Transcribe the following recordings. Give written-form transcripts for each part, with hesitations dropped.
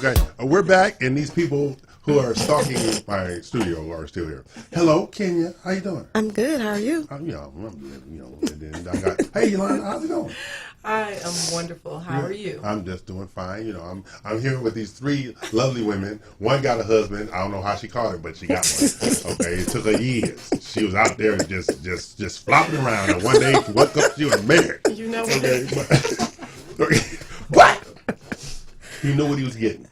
Okay, we're back, and these people who are stalking my studio are still here. Hello, Kenya. How you doing? I'm good. How are you? I'm good. And then I got, hey, Yolanda, how's it going? I am wonderful. How are you? I'm just doing fine. I'm here with these three lovely women. One got a husband. I don't know how she caught it, but she got one. Okay, it took her years. She was out there just flopping around, and one day she woke up, she was married. You know what? Okay, but he knew what he was getting.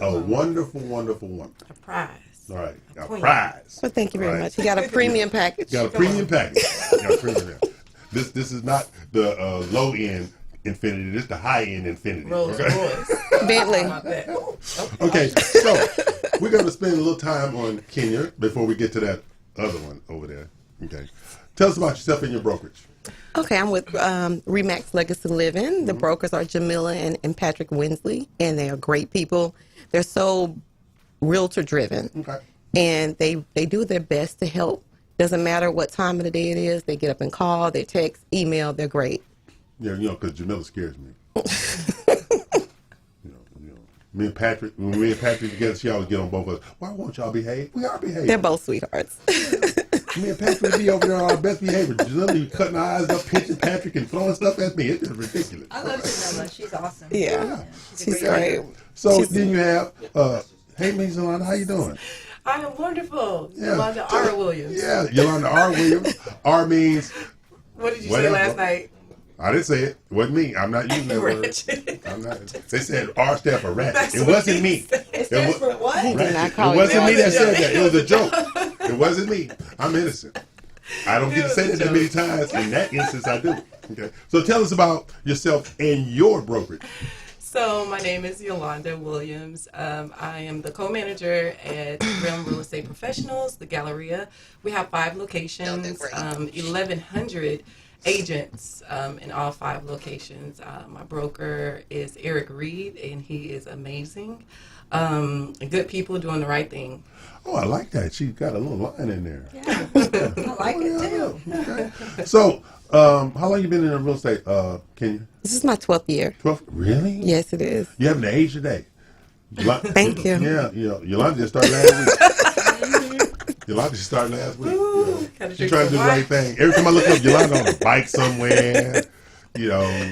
A wonderful, wonderful woman. A prize. All right, a prize. Well, thank you very much. He got a premium package. Got a premium package. Got a premium. This is not the low end Infinity. This is the high end Infinity. Rolls okay? Royce. Bentley. Okay, so we're going to spend a little time on Kenya before we get to that other one over there. Okay, tell us about yourself and your brokerage. Okay, I'm with Remax Legacy Living. The brokers are Jamila and Patrick Winsley, and they are great people. They're so realtor driven, Okay. and they do their best to help. Doesn't matter what time of the day it is. They get up and call, they text, email. They're great. Yeah, because Jamila scares me. Me and Patrick, when me and Patrick together, she always get on both of us. Why won't y'all behave? We are behaving. They're both sweethearts. Me and Patrick be over there on our best behavior. Jamila be cutting her eyes up, pinching Patrick, and throwing stuff at me. It's just ridiculous. I love Jamila. She's awesome. Yeah. She's great. great. So then you have, hey, Miss Yolanda, how you doing? I am wonderful. Yeah. Yolanda R. Williams. Yeah, Yolanda R. Williams. R means What did you whatever. say last night? I didn't say it. It wasn't me. I'm not using that word. Ratchet. I'm not. They said R stand for ratchet. That's It what wasn't he me. said. It stands for what? He did not Ratchet. call It you wasn't me that that. said that. It was a joke. It wasn't me. I'm innocent. I don't get to say that many times. In that instance, I do. Okay. So tell us about yourself and your brokerage. So my name is Yolanda Williams. I am the co-manager at Realm Real Estate Professionals, the Galleria. We have 5 locations, 1,100 agents in all 5 locations. My broker is Eric Reed, and he is amazing. Good people doing the right thing. Oh, I like that. She got a little line in there. Yeah. I like it too. Okay. So, how long you been in real estate, Kenya? This is my 12th year. 12? Really? Yes, it is. You haven't aged today. Thank you. Yeah, Yolanda just started last week. Yolanda just started last week. Gotta She's drink trying to do some the wine. right thing. Every time I look up, Yolanda on a bike somewhere,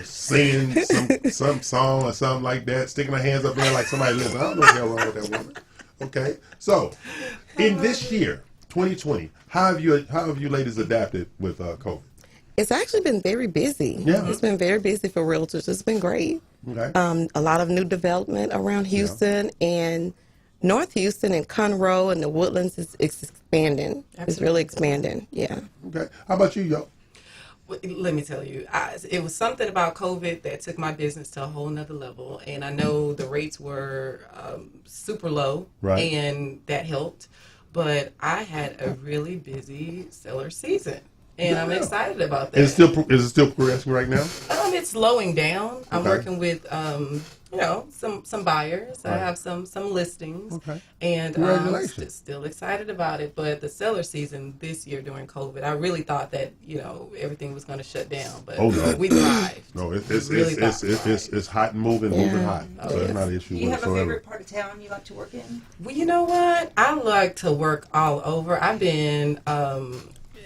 singing some song or something like that, sticking her hands up there like somebody listening. I don't know what the hell wrong with that woman. Okay, so in this year, 2020, how have you ladies adapted with COVID? It's actually been very busy. Yeah. It's been very busy for realtors. It's been great. Okay. A lot of new development around Houston and North Houston and Conroe and the Woodlands is expanding. It's really expanding. Yeah. Okay. How about you, yo? Well, let me tell you, it was something about COVID that took my business to a whole nother level. And I know the rates were super low, Right. and that helped. But I had a really busy seller season, and I'm Yeah. excited about that. Is it still progressing right now? It's slowing down. I'm Okay. working with some buyers. I Right. have some listings. Okay. And Congratulations. still excited about it. But the seller season this year during COVID, I really thought that everything was going to shut down. But Oh, no. we thrived. No, it's Really thought we thrived. it's hot and moving hot. Oh, So it's yes. not an issue Do you have a whatsoever. favorite part of town you like to work in? Well, you know what? I like to work all over. I've been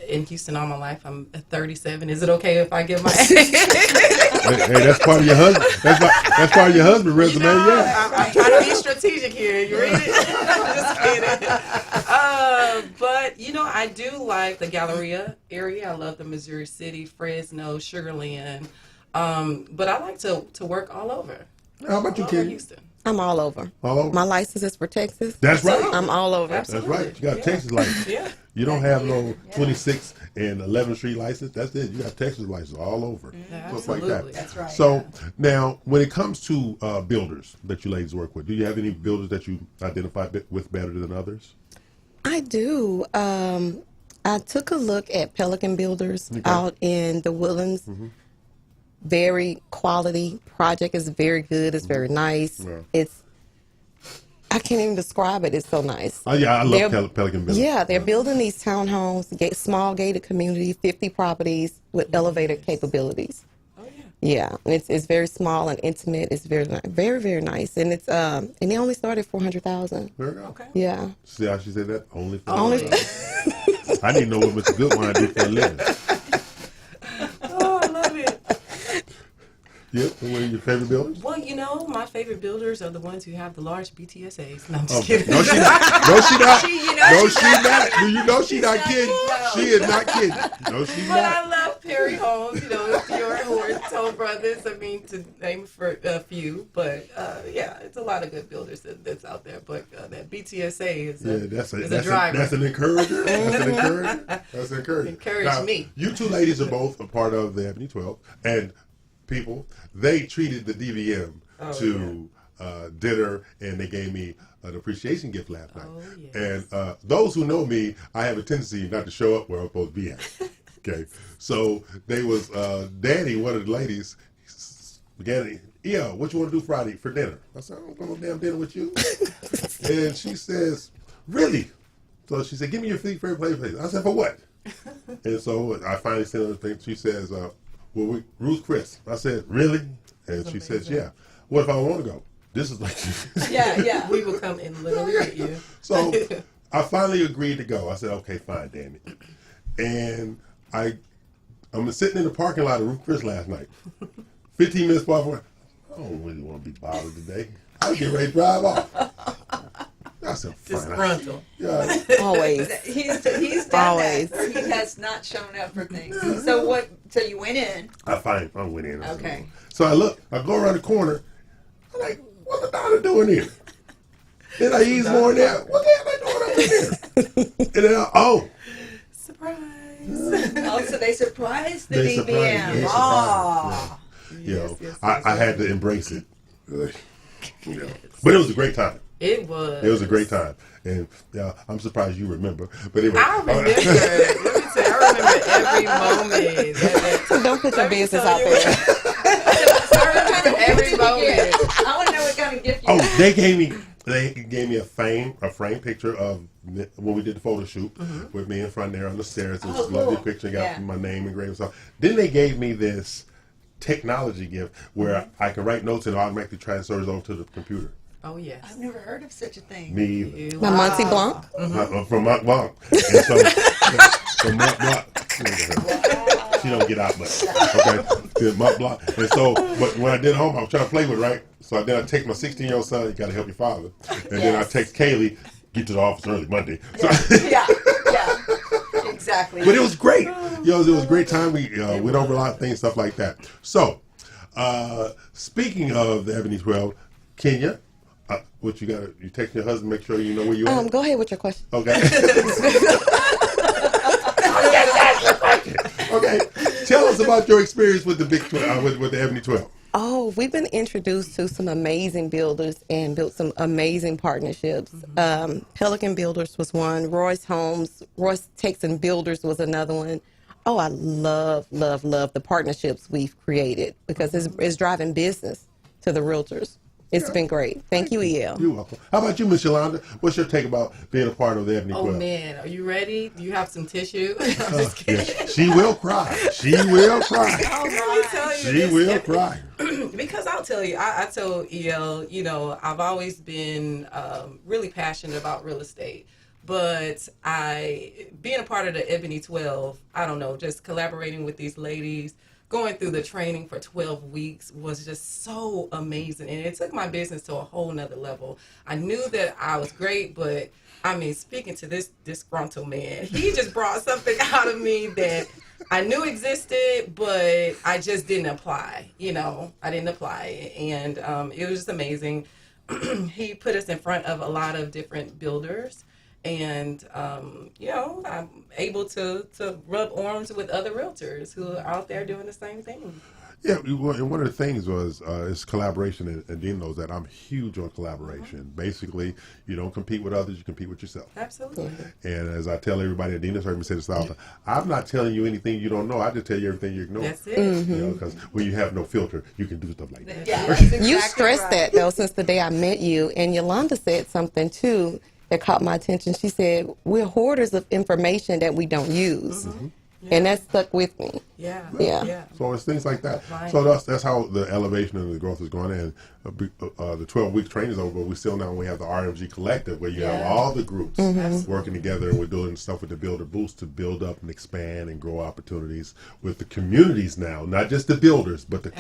in Houston all my life. I'm 37. Is it okay if I give my age? Hey, that's part of your husband. That's part of your husband resume. Yeah. I'm trying to be strategic here. You read it? Just kidding. But I do like the Galleria area. I love the Missouri City, Fresno, Sugarland. But I like to work all over. How about you, All over Kenya? Houston. I'm all over. All over? My license is for Texas. That's right. I'm all over. That's right. You got a Texas license. Yeah. You don't have no 26th and 11th Street license. That's it. You got Texas license all over. Stuff like that. Absolutely. That's right. So now, when it comes to builders that you ladies work with, do you have any builders that you identify with better than others? I do. I took a look at Pelican Builders out in the Woodlands. Very quality project. Is very good. It's very nice. Yeah. I can't even describe it. It's so nice. Oh yeah, I love They're- Pelican Builders. Yeah, they're building these townhomes, small gated communities, 50 properties with elevator capabilities. Oh, yeah. Yeah, it's very small and intimate. It's very very nice, and it's and they only started 400,000. There you go. Okay. Yeah, See how she said that? Only for only. I need to know what Mr. Goodwine do for a living. Oh, I love it. Yep. And what are your favorite buildings? Well, you know, my favorite builders are the ones who have the large BTSAs. No, I'm just Okay. kidding. No, she not. No, she not. You know No, she's she not. Do you know she not kidding? No. She is not kidding. No, she But I not. love Perry Homes, you know, your Horse, Toll Brothers. I mean, to name for a few, but yeah, it's a lot of good builders that's out there. But that BTSA is Yeah, a, that's is a driver. that's an encourager. That's an encourager. That's an encourager. Encourage Now, me. You two ladies are both a part of the Ebony 12, and people, they treated the DVM to dinner, and they gave me an appreciation gift last night. Oh, yes. And those who know me, I have a tendency not to show up where I'm supposed to be at. Okay, so they was Danny, one of the ladies, began. Yeah, what you want to do Friday for dinner? I said, I don't want no damn dinner with you. And she says, really? So she said, give me your favorite place. I said, for what? And so I finally sent her the thing. She says, Ruth Chris. I said, really? And she says, yeah. What if I don't want to go? This is like, Yeah. We will come and literally get you. so I finally agreed to go. I said, okay, fine, damn it. And I'm sitting in the parking lot of Ruth Chris last night. 15 minutes before, I don't really want to be bothered today. I was getting ready to drive off. I said, fine. Disgruntled. Yeah. Always. He's done Always. that. Or he has not shown up for things. So what? So you went in. I went in. I said, Okay. So I go around the corner. I'm like, what's the daughter doing here? Then I ease more in there. What the hell am I doing up in here? And then Surprise. Oh, so they surprised the They DBM. surprised me. Oh. you know, Yes, I had to embrace it. You know. But it was a great time. It was. It was a great time. And I'm surprised you remember. But anyway. I remember. Let me tell you, I remember every moment. Don't put your business out there. I remember every moment. I want to know what kind of gift you Oh, got. they gave me a frame picture of when we did the photo shoot with me in front there on the stairs. This lovely cool. picture, got Yeah. my name engraved. So then they gave me this technology gift where I can write notes and automatically transfers over to the computer. Oh, yes. I've never heard of such a thing. Me either. My Monty Blanc. From Mont Blanc. And so, from Mont Blanc. She don't get out much. Okay? To Mont Blanc. And so, but when I did home, I was trying to play with it, right? So then I take my 16-year-old son, you got to help your father. And then I text Kaylee, get to the office early Monday. So, Yeah. Exactly. but it was great. It was a great time. We went over a lot of things, stuff like that. So, speaking of the Ebony 12, Kenya, what you got? You text your husband, make sure you know where you are. Go ahead with your question. Okay. Okay. Tell us about your experience with the Big 12, with the Ebony 12. Oh, we've been introduced to some amazing builders and built some amazing partnerships. Pelican Builders was one. Royce Texan Builders was another one. Oh, I love the partnerships we've created because it's driving business to the realtors. It's been great. Thank you, E.L. You're welcome. How about you, Miss Yolanda? What's your take about being a part of the Ebony 12? Oh, man. Are you ready? Do you have some tissue? I'm just kidding. Yes. She will cry. She will cry. Let me tell you She this. will cry. Because I'll tell you, I told EL, you know, I've always been really passionate about real estate. But being a part of the Ebony 12, I don't know, just collaborating with these ladies, going through the training for 12 weeks was just so amazing. And it took my business to a whole nother level. I knew that I was great, but I mean, speaking to this disgruntled man, he just brought something out of me that I knew existed, but I just didn't apply. You know, I didn't apply. And it was just amazing. He put us in front of a lot of different builders. And, you know, I'm able to rub arms with other realtors who are out there doing the same thing. Yeah, and one of the things was is collaboration, and Dean knows that I'm huge on collaboration. Basically, you don't compete with others, you compete with yourself. Absolutely. And as I tell everybody, Dina's heard me say this all the time, I'm not telling you anything you don't know. I just tell you everything you ignore. That's it. You know, because when you have no filter, you can do stuff like that. Yeah, that's exactly You stressed right. that, though, since the day I met you. And Yolanda said something, too, that caught my attention. She said, we're hoarders of information that we don't use. and that stuck with me. Yeah. Yeah. So it's things like that. Right. So that's how the elevation and the growth is going in. The 12-week training is over, but we still now we have the RMG Collective where you have all the groups working together, and we're doing stuff with the Builder Boost to build up and expand and grow opportunities with the communities now, not just the builders, but the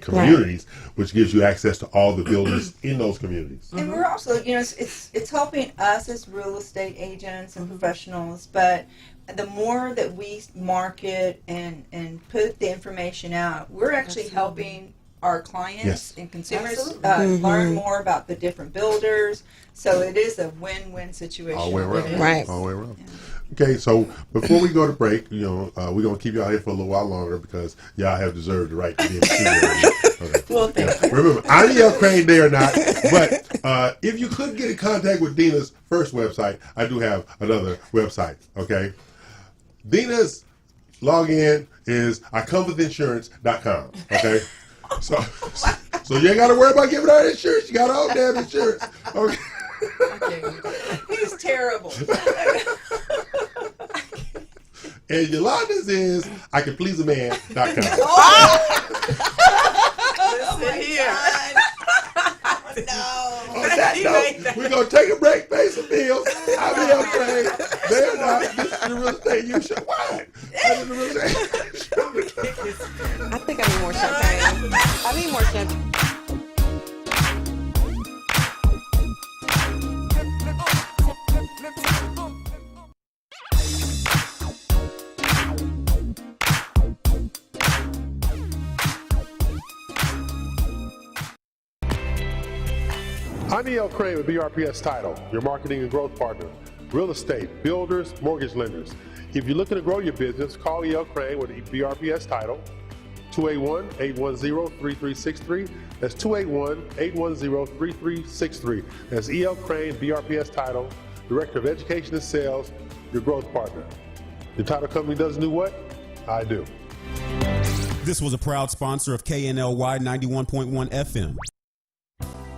communities, which gives you access to all the builders in those communities. And we're also, it's helping us as real estate agents and professionals, but the more that we market and put the information out, we're actually helping our clients and consumers learn more about the different builders. So it is a win-win situation. All the way around. Right. All the way around. Okay, so before we go to break, we're going to keep y'all here for a little while longer because y'all have deserved the right to be in the studio. Okay. Well, thank you. Remember, I'm Yale Crane Day or not, but if you couldn't get in contact with Dina's first website, I do have another website, okay? Dina's login is IComeWithInsurance.com, okay? So you ain't got to worry about giving her insurance. You got all damn insurance, okay? He's terrible. And Yolanda's is ICanPleaseAman.com. Listen here. On that note, we're going to take a break, pay some bills. I'm Yale Crane. They're not. This is the Real Estate You Show. What? This is the Real Estate Show. I think I need more champagne. I need more champagne. I'm E.L. Crane with BRPS Title, your marketing and growth partner. Real estate, builders, mortgage lenders. If you're looking to grow your business, call E.L. Crane with BRPS Title, 281-810-3363. That's 281-810-3363. That's E.L. Crane, BRPS Title, Director of Education and Sales, your growth partner. Your title company doesn't do what? I do. This was a proud sponsor of KNLY 91.1 FM.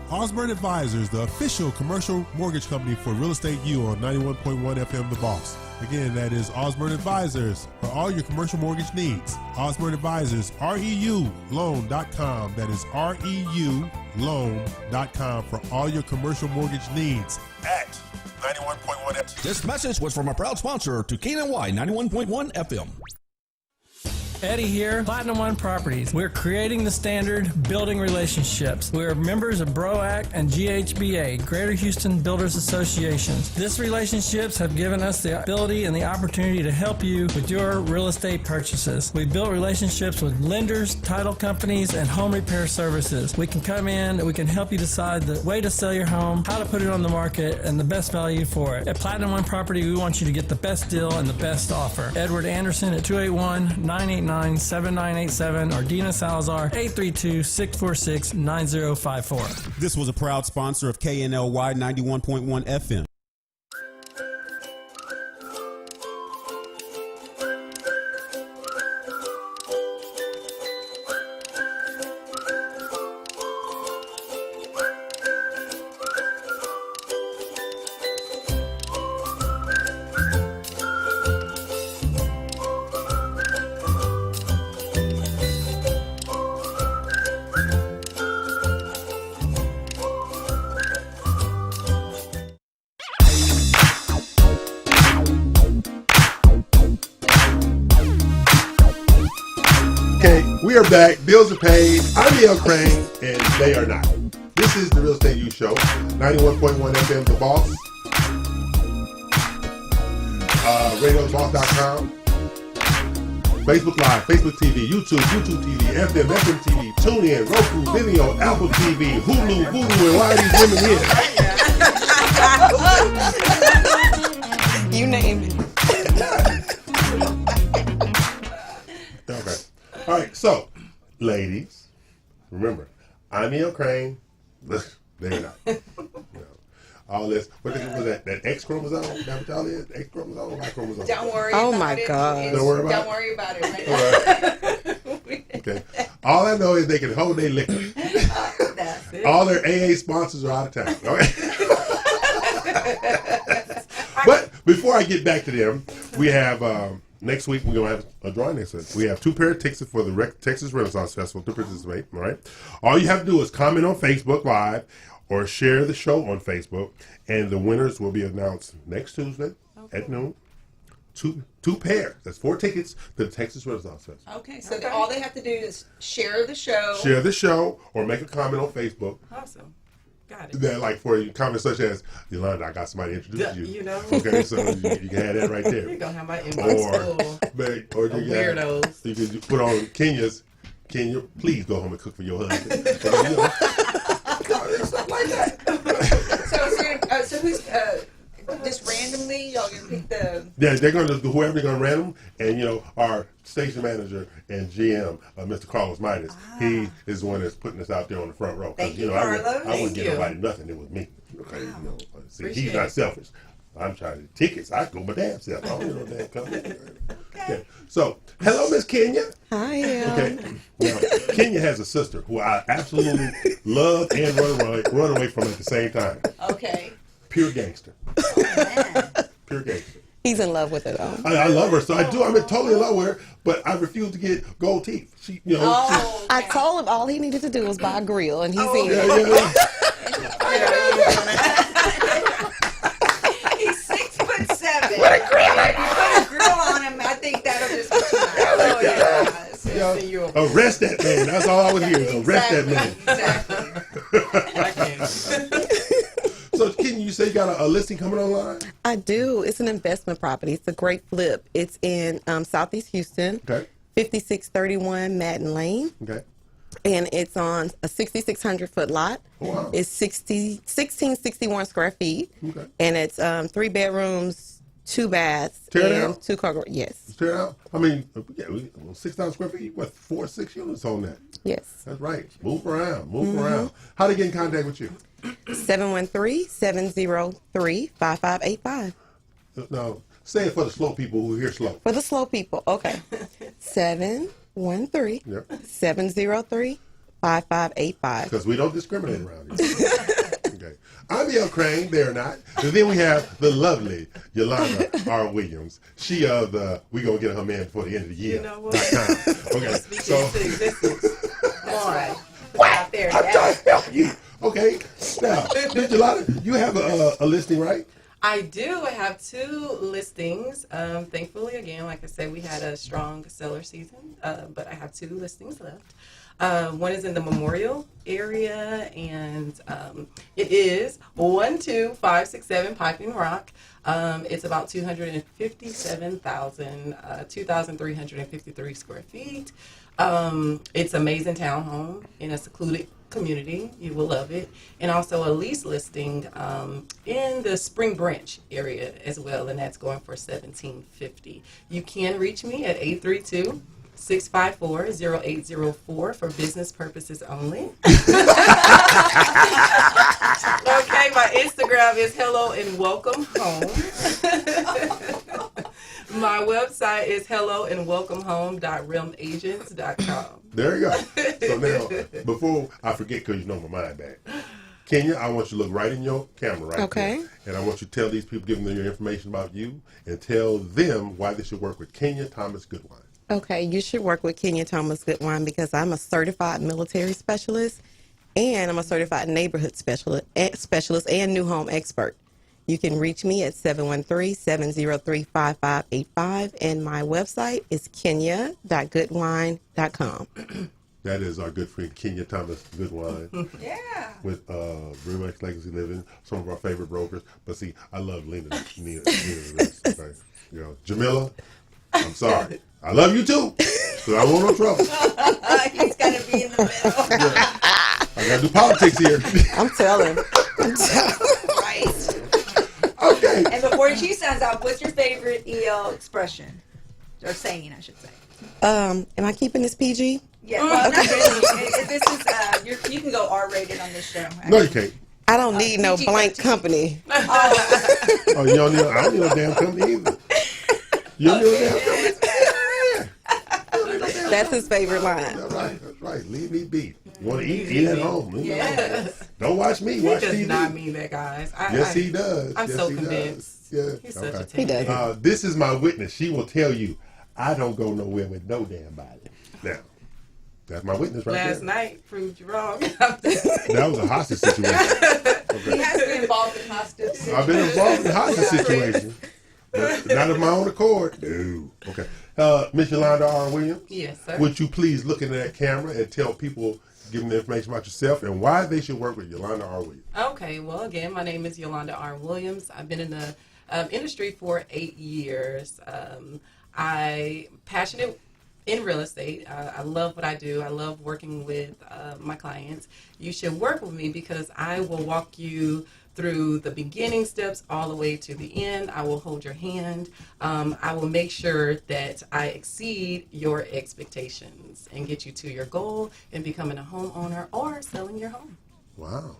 Osborne Advisors, the official commercial mortgage company for Real Estate U on 91.1 FM The Boss. Again, that is Osborne Advisors for all your commercial mortgage needs. Osborne Advisors, REULoan.com. That is REULoan.com for all your commercial mortgage needs at 91.1 FM. This message was from a proud sponsor to KNY 91.1 FM. Eddie here, Platinum One Properties. We're creating the standard, building relationships. We're members of BROAC and GHBA, Greater Houston Builders Associations. These relationships have given us the ability and the opportunity to help you with your real estate purchases. We've built relationships with lenders, title companies, and home repair services. We can come in and we can help you decide the way to sell your home, how to put it on the market, and the best value for it. At Platinum One Property, we want you to get the best deal and the best offer. Edward Anderson at 281-989-7987 or Dina Salazar 832-646-9054. This was a proud sponsor of KNLY 91.1 FM. We are back. Bills are paid. I'm E.L. Crane, and they are not. This is the Real Estate U Show, 91.1 FM, The Boss. RadioTheBoss.com. Facebook Live, Facebook TV, YouTube TV, FM TV, TuneIn, Roku, Vimeo, Apple TV, Hulu, Voodoo, and why are these women here? You name it. Okay. All right, so, ladies, remember, I'm E.L. Crane. They're not. All this, what was that X chromosome? Is that what y'all is? X chromosome or Y chromosome? Don't worry Oh about my it. God. Don't worry about Don't it? worry about it. Right? Okay. All I know is they can hold their liquor. That's it. All their AA sponsors are out of town. Okay? But before I get back to them, we have next week we're gonna have a drawing next week. We have 2 pair of tickets for the Texas Renaissance Festival to participate. All right. All you have to do is comment on Facebook Live or share the show on Facebook, and the winners will be announced next Tuesday at noon. Two pairs. That's 4 tickets to the Texas Renaissance Festival. Okay, so all they have to do is share the show. Share the show or make a comment on Facebook. Awesome. Got it. That, like, for comments such as, Yolanda, I got somebody to introduce you. You know. Okay, so you can have that right there. You're going to have my inbox full. Or you Weirdos. You can put on Kenya, please go home and cook for your husband. Stuff like that. So who's just randomly y'all gonna pick the? Yeah, they're gonna whoever they're gonna random, and our station manager and GM, Mr. Carlos Midas, he is the one that's putting us out there on the front row. Thank you, I Carlos. wouldn't give nobody nothing. It was me. Okay, see, he's not selfish. I'm trying to tickets. I go my damn self. I don't know damn company. Okay. So, hello, Miss Kenya. Hi. Okay. Now, Kenya has a sister who I absolutely love and run away from at the same time. Okay. Pure gangster. Man. Pure gangster. He's in love with her though. I love her, so I do. I'm totally in love with her, but I refuse to get gold teeth. She, I told him all he needed to do was buy a grill, and he's in. Yeah. He's 6'7". What a grill! If you put a grill on him, I think that'll just be too much. Arrest that man. That's all I was hearing. Arrest that man. Exactly. I can't. So, Ken, you say you got a listing coming online? I do. It's an investment property. It's a great flip. It's in Southeast Houston, Okay. 5631 Madden Lane, Okay. and it's on a 6,600 foot lot. Oh, wow. It's 1661 square feet, Okay. and it's 3 bedrooms, 2 baths, Tear it and out? 2 car. Yes, Tear it out. I mean, 6,000 square feet. What, 4 or 6 units on that? yes. That's right. Move around. Move around. How to get in contact with you? 713-703-5585. No, say it for the slow people who hear slow. For the slow people, okay. 713-703-5585. Because we don't discriminate around here. Okay. I'm El Crane, they're not. And then we have the lovely Yolanda R. Williams. She of the We Gonna Get Her Man Before the End of the Year. You know what? Okay. Speak So into existence. That's right. wow, There, I'm yeah. trying to help you. Okay. Now, Yolanda, you have a listing, right? I do. I have 2 listings. Thankfully, again, like I said, we had a strong seller season, but I have 2 listings left. One is in the Memorial area, and it is 12567 Piping Rock. It's about 2,353 square feet. It's an amazing townhome in a secluded community. You will love it. And also a lease listing in the Spring Branch area as well, and that's going for $1,750. You can reach me at 832-654-0804 for business purposes only. Okay, my Instagram is hello and welcome home. My website is helloandwelcomehome.realmagents.com. There you go. So now, before I forget, because you know my mind back, Kenya, I want you to look right in your camera right Okay. there. And I want you to tell these people, give them your information about you, and tell them why they should work with Kenya Thomas Goodwine. Okay, you should work with Kenya Thomas Goodwine because I'm a certified military specialist, and I'm a certified neighborhood specialist and new home expert. You can reach me at 713-703-5585, and my website is kenya.goodwine.com. That is our good friend Kenya Thomas Goodwine Yeah. with Remax Legacy Living, some of our favorite brokers. But see, I love Nina to this. Okay? Jamila, I'm sorry. I love you too, so I don't want no trouble. He's got to be in the middle. I got to do politics here. I'm telling. Right. Okay. And before she signs off, what's your favorite EL expression? Or saying, I should say. Am I keeping this PG? Yeah, well, not really. This is, you can go R-rated on this show. No, you can't. I don't need no PG-13. blank company. Oh, you don't need, I don't need no damn company either. You don't need no damn company. That's his favorite line. That's right. That's right. Leave me be. You want to eat at home. Yes. Don't watch me. He Watch does TV. not mean that, guys. Yes, he does. I'm Yes, so he convinced. does. Yeah. He's such a Okay. He does. This is my witness. She will tell you, I don't go nowhere with no damn body. Now, that's my witness right Last there. night proved you wrong. That was a hostage situation. He has been involved in hostage situations. I've been involved in hostage situations, but not of my own accord. No. Okay. Miss Yolanda R. Williams. Yes, sir. Would you please look into that camera and tell people, give them the information about yourself and why they should work with Yolanda R. Williams? Okay, well, again, my name is Yolanda R. Williams. I've been in the industry for 8 years. I'm passionate in real estate. I love what I do. I love working with my clients. You should work with me because I will walk you through the beginning steps all the way to the end. I will hold your hand. I will make sure that I exceed your expectations and get you to your goal in becoming a homeowner or selling your home. Wow.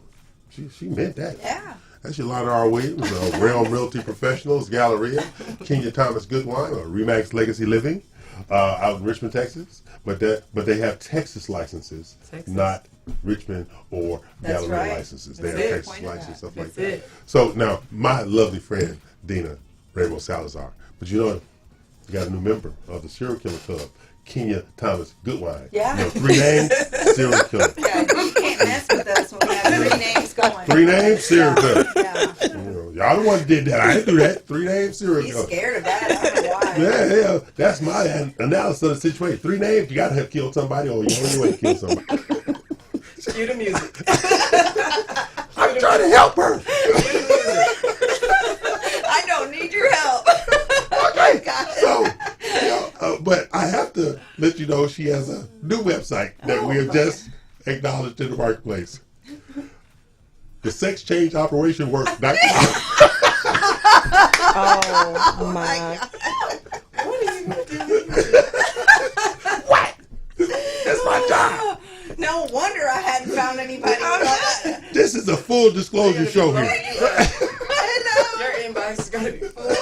She meant that. Yeah. That's Yolanda R. Williams, Realm Realty Professionals, Galleria, Kenya Thomas Goodwine, or Remax Legacy Living, out in Richmond, Texas. But they have Texas licenses, not Richmond or That's Galleria right. licenses. They That's have it. Texas Point of licenses, that. stuff like That's that. it. So now, my lovely friend, Dina Rainbow Salazar. But you know, you got a new member of the Serial Killer Club, Kenya Thomas Goodwine. Yeah. You know, 3 names, serial killer. Yeah, you can't mess with us when we have 3 names going. 3 names, serial killer. Yeah. You know, y'all the one that did that. I didn't do that. 3 names, serial He's killer. scared of that. I don't know why. Yeah, that's my analysis of the situation. 3 names, you got to have killed somebody or you're on your way to kill somebody. Cue the music. I'm trying to help her. I don't need your help. Okay, so, but I have to let you know she has a new website that we have just acknowledged in the marketplace. The Sex Change Operation Work.com. Oh my! What? That's my job. No wonder I hadn't found anybody. This is a full disclosure show here. Your inbox is going to be full.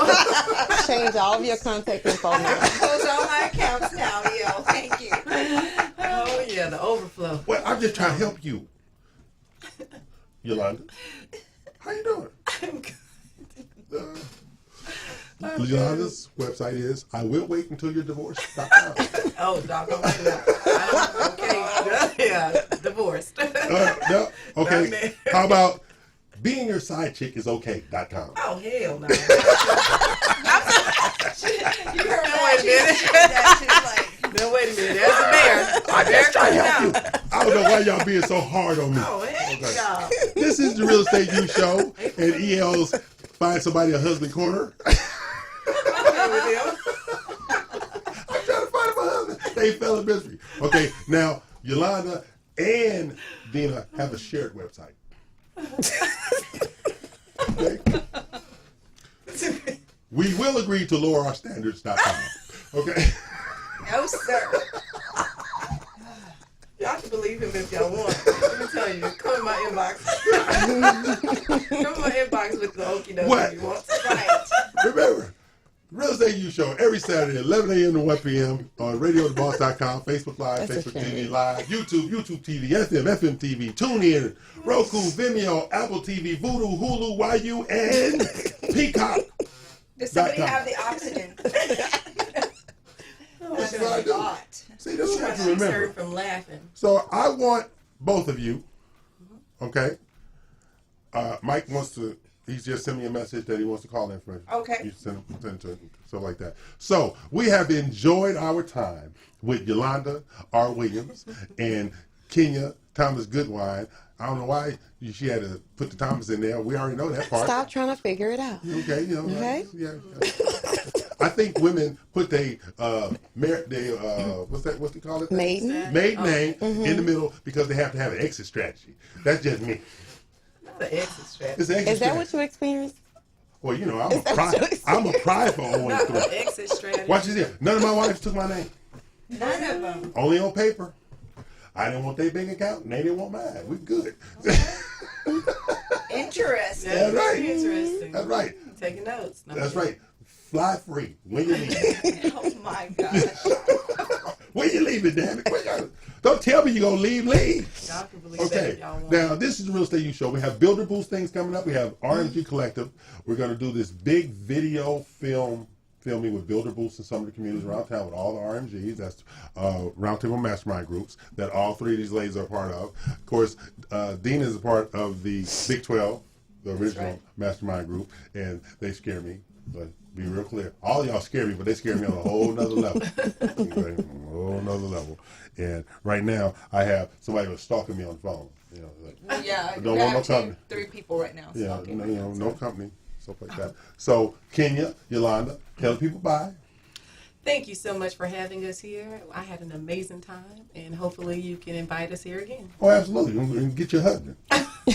Change all of your contact info now. Close all my accounts now, yo. Thank you. Oh, yeah, the overflow. Well, I'm just trying to help you. Yolanda, how you doing? I'm good. Yolanda's website is I will wait until you're divorced.com. Oh, dog, okay. Yeah, divorced. No, okay. How about being your side chick is okay.com? Oh, hell no. You heard No, wait a minute. that. No, wait a minute. There's a bear. I just trying to help you. I don't know why y'all being so hard on me. Oh, hell no. This is the Real Estate You Show, and EL's Find Somebody a Husband Corner. I'm trying to find him a husband. They fell in mystery. Okay, now Yolanda and Dina have a shared website. Okay. We will agree to lower our standards.com. Okay. No, sir. Y'all can believe him if y'all want. Let me tell you, come in my inbox. Come in my inbox with the okie doke What? if you want. Right. Remember, Real Estate You Show every Saturday, 11 a.m. to 1 p.m. on radiotheboss.com, Facebook Live, That's a Facebook TV shame. Live, YouTube TV, FM TV, TuneIn, Roku, Vimeo, Apple TV, Vudu, Hulu, YU, and Peacock. Does somebody .com. have the oxygen? That's what I do. Lot. See, this is what you She's remember. heard from laughing. So I want both of you, okay? Mike wants to, he's just sent me a message that he wants to call in for. Okay. You send to him, stuff like that. So we have enjoyed our time with Yolanda R. Williams and Kenya Thomas Goodwine. I don't know why she had to put the Thomas in there. We already know that part. Stop trying to figure it out. Okay, you know. Okay. Yeah. I think women put what's they call it? Maiden. Maiden name in the middle because they have to have an exit strategy. That's just me. Not the exit strategy. It's an exit Is that what strategy. you experienced? Well, you know, Is that what you I'm a prideful old Not through. the exit strategy. Watch this here. None of my wives took my name. None of them. Only on paper. I didn't want their bank account, and they didn't want mine. We good. Interesting. That's right. Interesting. That's right. Taking notes. No, That's right. Fly free when you leave. Oh my gosh. When you leaving, damn it. Don't tell me you're going to leave. Y'all can believe that Okay. if y'all want. Now, this is the Real Estate You Show. We have Builder Boost things coming up. We have RMG Collective. We're going to do this big video film filming with builder booths in some of the communities around town with all the RMGs. That's Roundtable Mastermind groups that all three of these ladies are part of. Of course, Dina is a part of the Big 12, the original mastermind group, and they scare me. But be real clear, all of y'all scare me, but they scare me on a whole nother level. Okay? A whole nother level. And right now, I have somebody who's stalking me on the phone. You know, like, Yeah, I don't want no company. 3 people right now. Yeah, no company, stuff like that. So, Kenya, Yolanda, tell people bye. Thank you so much for having us here. I had an amazing time, and hopefully you can invite us here again. Oh, absolutely. And get your husband. We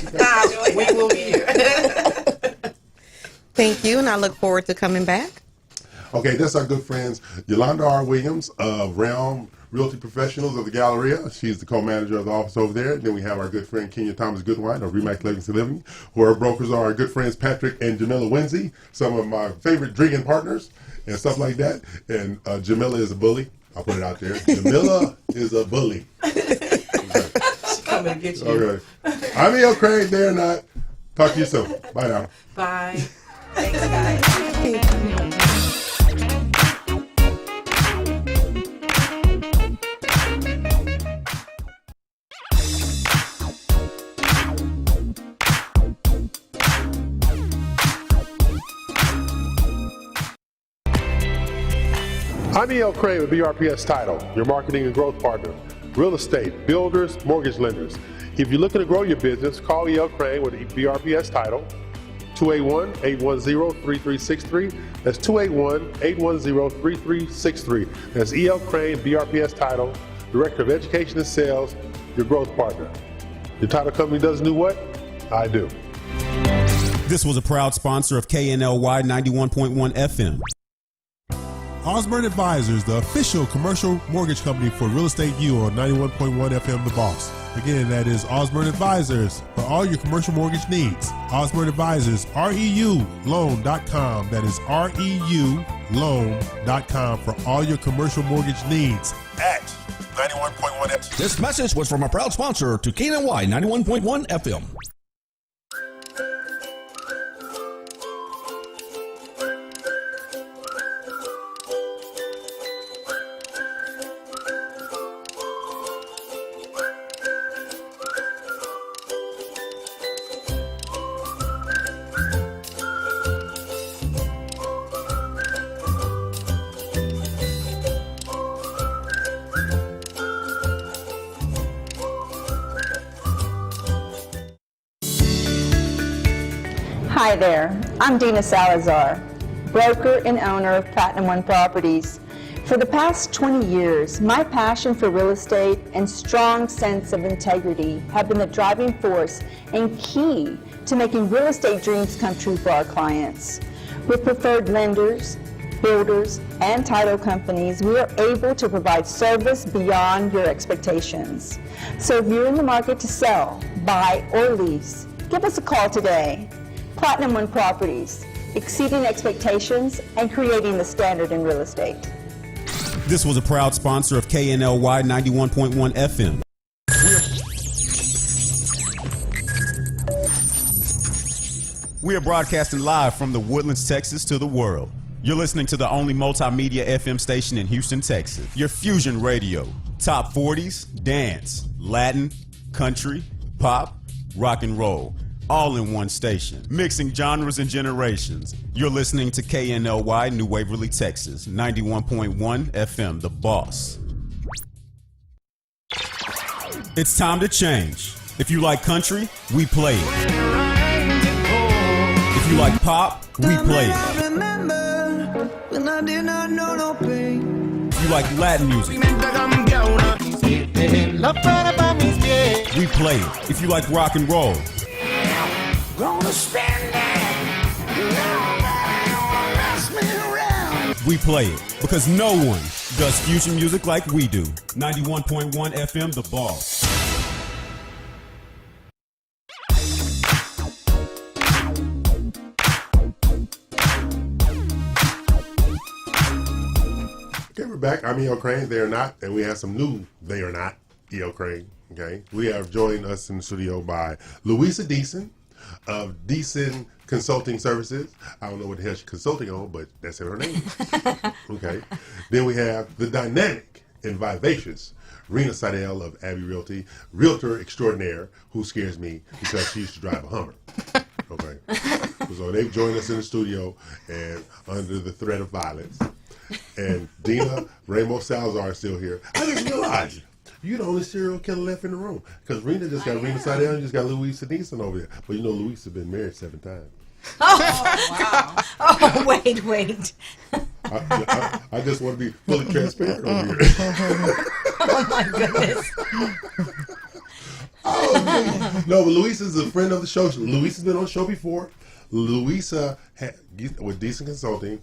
will be here. Thank you, and I look forward to coming back. Okay, that's our good friends, Yolanda R. Williams of Realm Realty Professionals of the Galleria. She's the co-manager of the office over there. Then we have our good friend Kenya Thomas Goodwine of Remax Legacy Living, who our brokers are our good friends Patrick and Jamila Winsey, some of my favorite drinking partners and stuff like that. And Jamila is a bully. I'll put it out there. Jamila is a bully. She's coming to get you. Okay. I'm E.L. Craig. They're not. Talk to you soon. Bye now. Bye. Thanks, guys. I'm E.L. Craig with BRPS Title, your marketing and growth partner. Real estate, builders, mortgage lenders. If you're looking to grow your business, call E.L. Craig with BRPS Title, 281-810-3363. That's 281-810-3363. That's E.L. Crane, BRPS Title, Director of Education and Sales, your growth partner. Your title company doesn't do what? I do. This was a proud sponsor of KNLY 91.1 FM. Osborne Advisors, the official commercial mortgage company for Real Estate U on 91.1 FM The Boss. Again, that is Osborne Advisors for all your commercial mortgage needs. Osborne Advisors, REULoan.com. That is REULoan.com for all your commercial mortgage needs at 91.1 FM. This message was from a proud sponsor to KNY 91.1 FM. Hi there, I'm Dina Salazar, broker and owner of Platinum One Properties. For the past 20 years, my passion for real estate and strong sense of integrity have been the driving force and key to making real estate dreams come true for our clients. With preferred lenders, builders, and title companies, we are able to provide service beyond your expectations. So if you're in the market to sell, buy, or lease, give us a call today. Platinum One Properties, exceeding expectations and creating the standard in real estate. This was a proud sponsor of KNLY 91.1 FM. We are broadcasting live from the Woodlands, Texas to the world. You're listening to the only multimedia FM station in Houston, Texas. Your Fusion Radio. Top 40s, dance, Latin, country, pop, rock and roll. All in one station, mixing genres and generations. You're listening to KNLY New Waverly, Texas, 91.1 FM, The Boss. It's time to change. If you like country, we play it. If you like pop, we play it. If you like Latin music, we play it. If you like rock and roll, we play it because no one does fusion music like we do. 91.1 FM, The Boss. Okay, we're back. I'm E.L. Crane. They are not, and we have some new They Are Not E.L. Crane. Okay, we have joined us in the studio by Louisa Deason of Deason Consulting Services. I don't know what the hell she's consulting on, but that's in her name. Okay. Then we have the dynamic and vivacious Rena Seidel of Abbey Realty, realtor extraordinaire, who scares me because she used to drive a Hummer. Okay. So they've joined us in the studio and under the threat of violence. And Dina Ramos Salazar is still here. I just realized you're the only serial killer left in the room. Because Rena just got Rena Seidel and just got Louisa Neeson over there. But you know Louisa has been married 7 times. Oh, wow. Oh, wait. I just want to be fully transparent over here. Oh, my goodness. No, but Louisa's a friend of the show. Louisa's been on the show before. Louisa with Decent Consulting,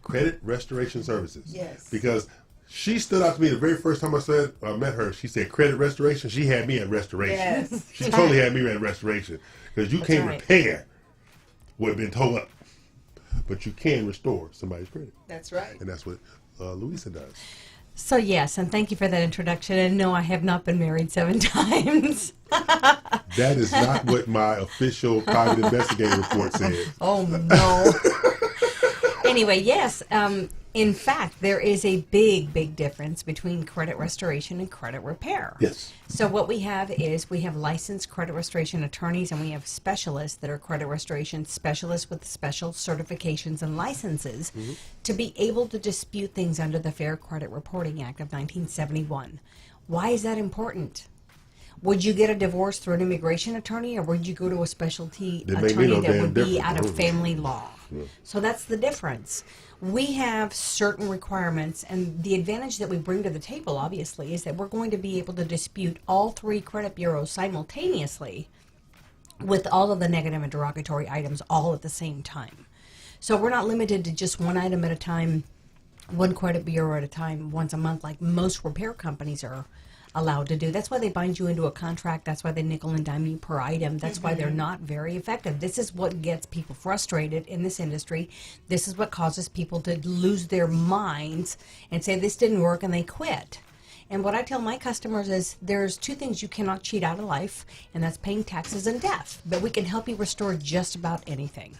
Credit Restoration Services. Yes. Because she stood out to me the very first time I met her. She said credit restoration. She had me at restoration. Yes. She totally had me at restoration. Because you can't repair what had been tore up. But you can restore somebody's credit. That's right. And that's what Louisa does. So, yes, and thank you for that introduction. And no, I have not been married 7 times. That is not what my official private investigating report says. Oh, no. Anyway, yes. In fact, there is a big difference between credit restoration and credit repair. Yes. So what we have is we have licensed credit restoration attorneys, and we have specialists that are credit restoration specialists with special certifications and licenses to be able to dispute things under the Fair Credit Reporting Act of 1971. Why is that important? Would you get a divorce through an immigration attorney, or would you go to a specialty attorney that would be out of family law? Yeah. So that's the difference. We have certain requirements, and the advantage that we bring to the table, obviously, is that we're going to be able to dispute all 3 credit bureaus simultaneously with all of the negative and derogatory items all at the same time. So we're not limited to just one item at a time, one credit bureau at a time, once a month, like most repair companies are allowed to do. That's why they bind you into a contract. That's why they nickel and dime you per item. That's why they're not very effective. This is what gets people frustrated in this industry. This is what causes people to lose their minds and say this didn't work, and they quit. And what I tell my customers is there's 2 things you cannot cheat out of life, and that's paying taxes and death. But we can help you restore just about anything.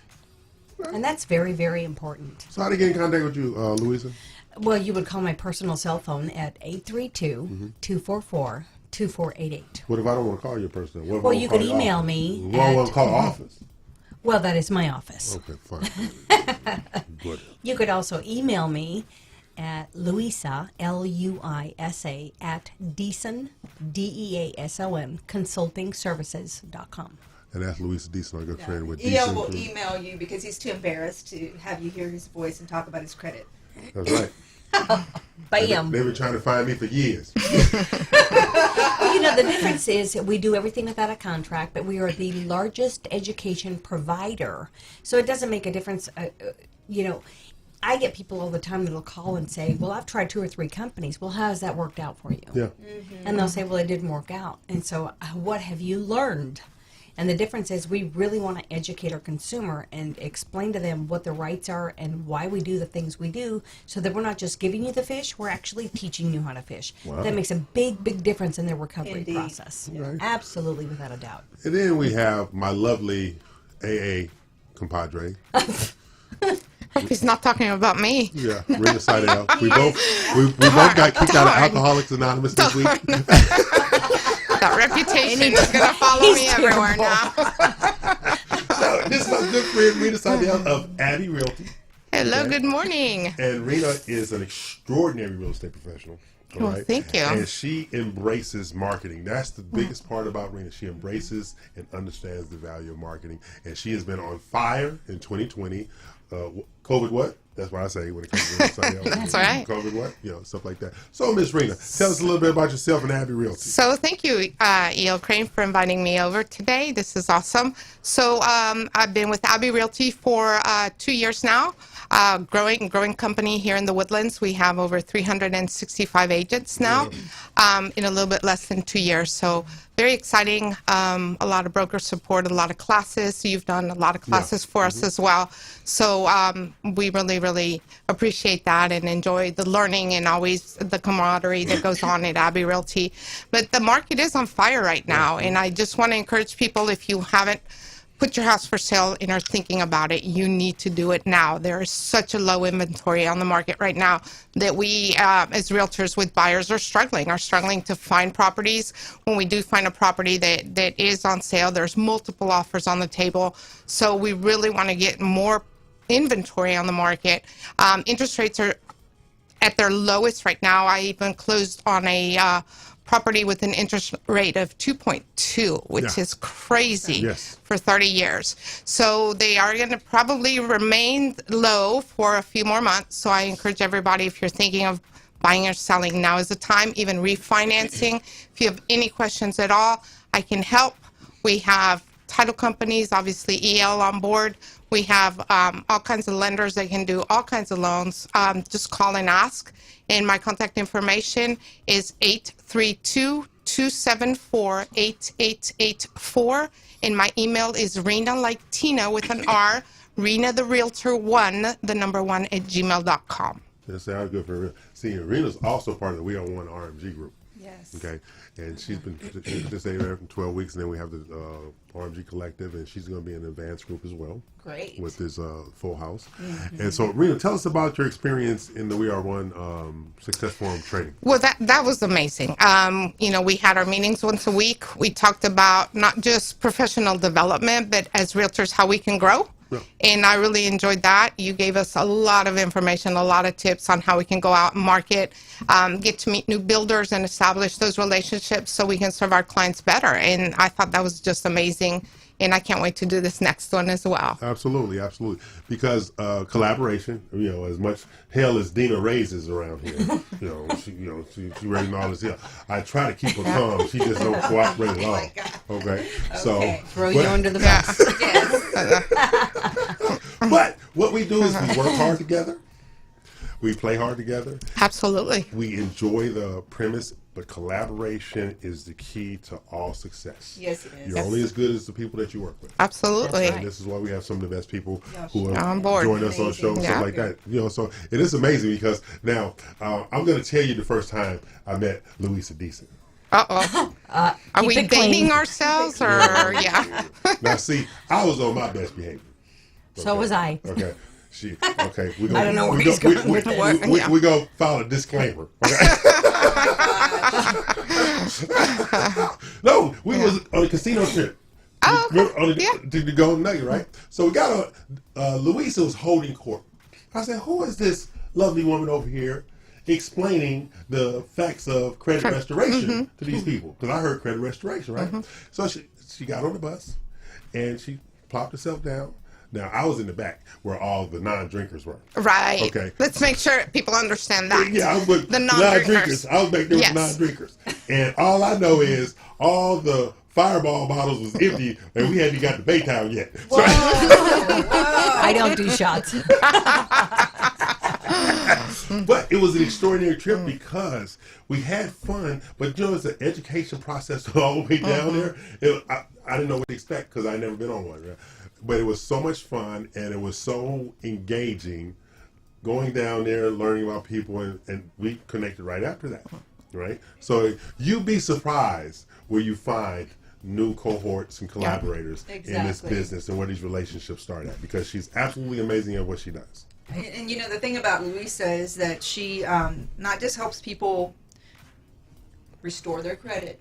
And that's very, very important. So how do you get in contact with you, Louisa? Well, you would call my personal cell phone at 832-244-2488. What if I don't want to call your personal? Well, you could email me. Well, I want to call the office. Well, that is my office. Okay, fine. Good. You could also email me at Louisa, Luisa, at Deason, Deason, consultingservices.com. And that's Louisa Deason, our good friend with Eo Deason. will email you because he's too embarrassed to have you hear his voice and talk about his credit. That's right. Bam. They've been trying to find me for years. Well, you know, the difference is we do everything without a contract, but we are the largest education provider. So it doesn't make a difference. You know, I get people all the time that'll call and say, well, I've tried 2 or 3 companies. Well, how has that worked out for you? Yeah. And they'll say, well, it didn't work out. And so what have you learned? And the difference is we really want to educate our consumer and explain to them what the rights are and why we do the things we do, so that we're not just giving you the fish, we're actually teaching you how to fish. Wow. That makes a big difference in their recovery process. Right. Absolutely, without a doubt. And then we have my lovely AA compadre. He's not talking about me. Yeah, Rena Seidel. We both got kicked out of Alcoholics Anonymous this week. That reputation is going to follow me everywhere now. So, this is my good friend Rena Seidel of Abbey Realty. Hello, good morning. And Rena is an extraordinary real estate professional. All Well, right? thank you. And she embraces marketing. That's the biggest part about Rena. She embraces and understands the value of marketing. And she has been on fire in 2020. COVID what? That's what I say when it comes to Rena Seidel. That's right. COVID what? You know, stuff like that. So, Miss Rena, tell us a little bit about yourself and Abbey Realty. So thank you, E.L. Crane, for inviting me over today. This is awesome. So I've been with Abbey Realty for 2 years now. Growing company here in the Woodlands. We have over 365 agents now in a little bit less than 2 years. So very exciting. A lot of broker support, a lot of classes. You've done a lot of classes for us as well. So we really appreciate that and enjoy the learning and always the camaraderie that goes on at Abbey Realty. But the market is on fire right now, and I just want to encourage people, if you haven't put your house for sale and are thinking about it, you need to do it now. There is such a low inventory on the market right now that we, as realtors with buyers, are struggling to find properties. When we do find a property that is on sale, there's multiple offers on the table. So we really want to get more inventory on the market. Interest rates are at their lowest right now. I even closed on a property with an interest rate of 2.2, which is crazy for 30 years. So they are going to probably remain low for a few more months. So I encourage everybody, if you're thinking of buying or selling, now is the time, even refinancing. If you have any questions at all, I can help. We have title companies, obviously EL on board. We have all kinds of lenders that can do all kinds of loans. Just call and ask. And my contact information is 832-274-8884. And my email is Rena, like Tina with an R, Rena the Realtor 1, the number 1 at gmail.com. That sounds good for real. See, Rena's also part of the We Are One RMG group. Yes. Okay, and she's been just there for 12 weeks, and then we have the RMG Collective, and she's going to be in the advanced group as well. Great. With this full house. And so, Rena, tell us about your experience in the We Are One Success Forum training. Well, that was amazing. We had our meetings once a week. We talked about not just professional development, but as realtors, how we can grow. Yeah. And I really enjoyed that. You gave us a lot of information, a lot of tips on how we can go out and market, get to meet new builders and establish those relationships so we can serve our clients better. And I thought that was just amazing. And I can't wait to do this next one as well. Absolutely, absolutely. Because collaboration, as much hell as Dina raises around here, she raising all this hell. I try to keep her calm. She just don't cooperate at all. Okay, so throw you under the bus. But what we do is we work hard together. We play hard together. Absolutely. We enjoy the premise, but collaboration is the key to all success. Yes, it is. You're only as good as the people that you work with. Absolutely. And this is why we have some of the best people who are on board. Join us on shows, stuff like that. So it is amazing because now I'm going to tell you the first time I met Louisa Deason. Uh-oh. Are we dating ourselves or Now see, I was on my best behavior. Okay. So was I. Okay. I don't know where he's going with this. We go file a disclaimer. Okay? No, we was on a casino trip. Oh, okay. To the Golden Nugget, right? So we got Louisa was holding court. I said, who is this lovely woman over here explaining the facts of credit restoration to these people? Because I heard credit restoration, right? So she got on the bus and she plopped herself down. Now, I was in the back where all the non-drinkers were. Right. Okay. Let's make sure people understand that. Yeah, I was with the non-drinkers. I was back there with the non-drinkers. And all I know is all the Fireball bottles was empty, and we hadn't got to Baytown yet. So I don't do shots. But it was an extraordinary trip because we had fun, but it's an education process all the way down there. I didn't know what to expect because I'd never been on one. Right? But it was so much fun, and it was so engaging going down there, learning about people, and we connected right after that, right? So you'd be surprised where you find new cohorts and collaborators in this business and where these relationships start at, because she's absolutely amazing at what she does. And the thing about Louisa is that she not just helps people restore their credit,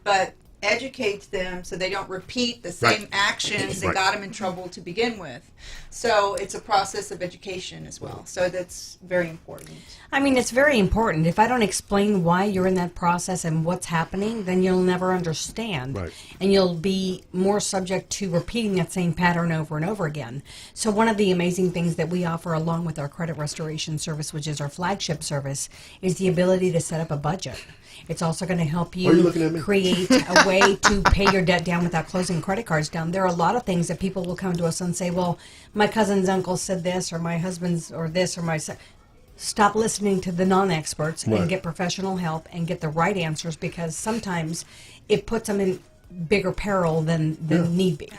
but educates them so they don't repeat the same actions that got them in trouble to begin with. So it's a process of education as well. So that's very important. I mean, it's very important. If I don't explain why you're in that process and what's happening, then you'll never understand. Right. And you'll be more subject to repeating that same pattern over and over again. So one of the amazing things that we offer along with our credit restoration service, which is our flagship service, is the ability to set up a budget. It's also going to help you create a way to pay your debt down without closing credit cards down. There are a lot of things that people will come to us and say, well, my cousin's uncle said this, or my husband's, or this, or my son. Stop listening to the non-experts and get professional help and get the right answers, because sometimes it puts them in bigger peril than need be.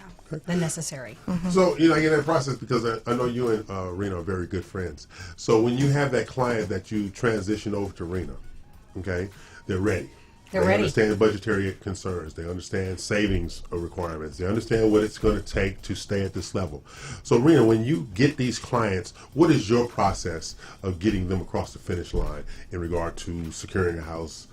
Than necessary. So, I get that process because I know you and Rena are very good friends. So when you have that client that you transition over to Rena, okay, they're ready. They're They ready. understand budgetary concerns. They understand savings requirements. They understand what it's going to take to stay at this level. So, Rena, when you get these clients, what is your process of getting them across the finish line in regard to securing a house,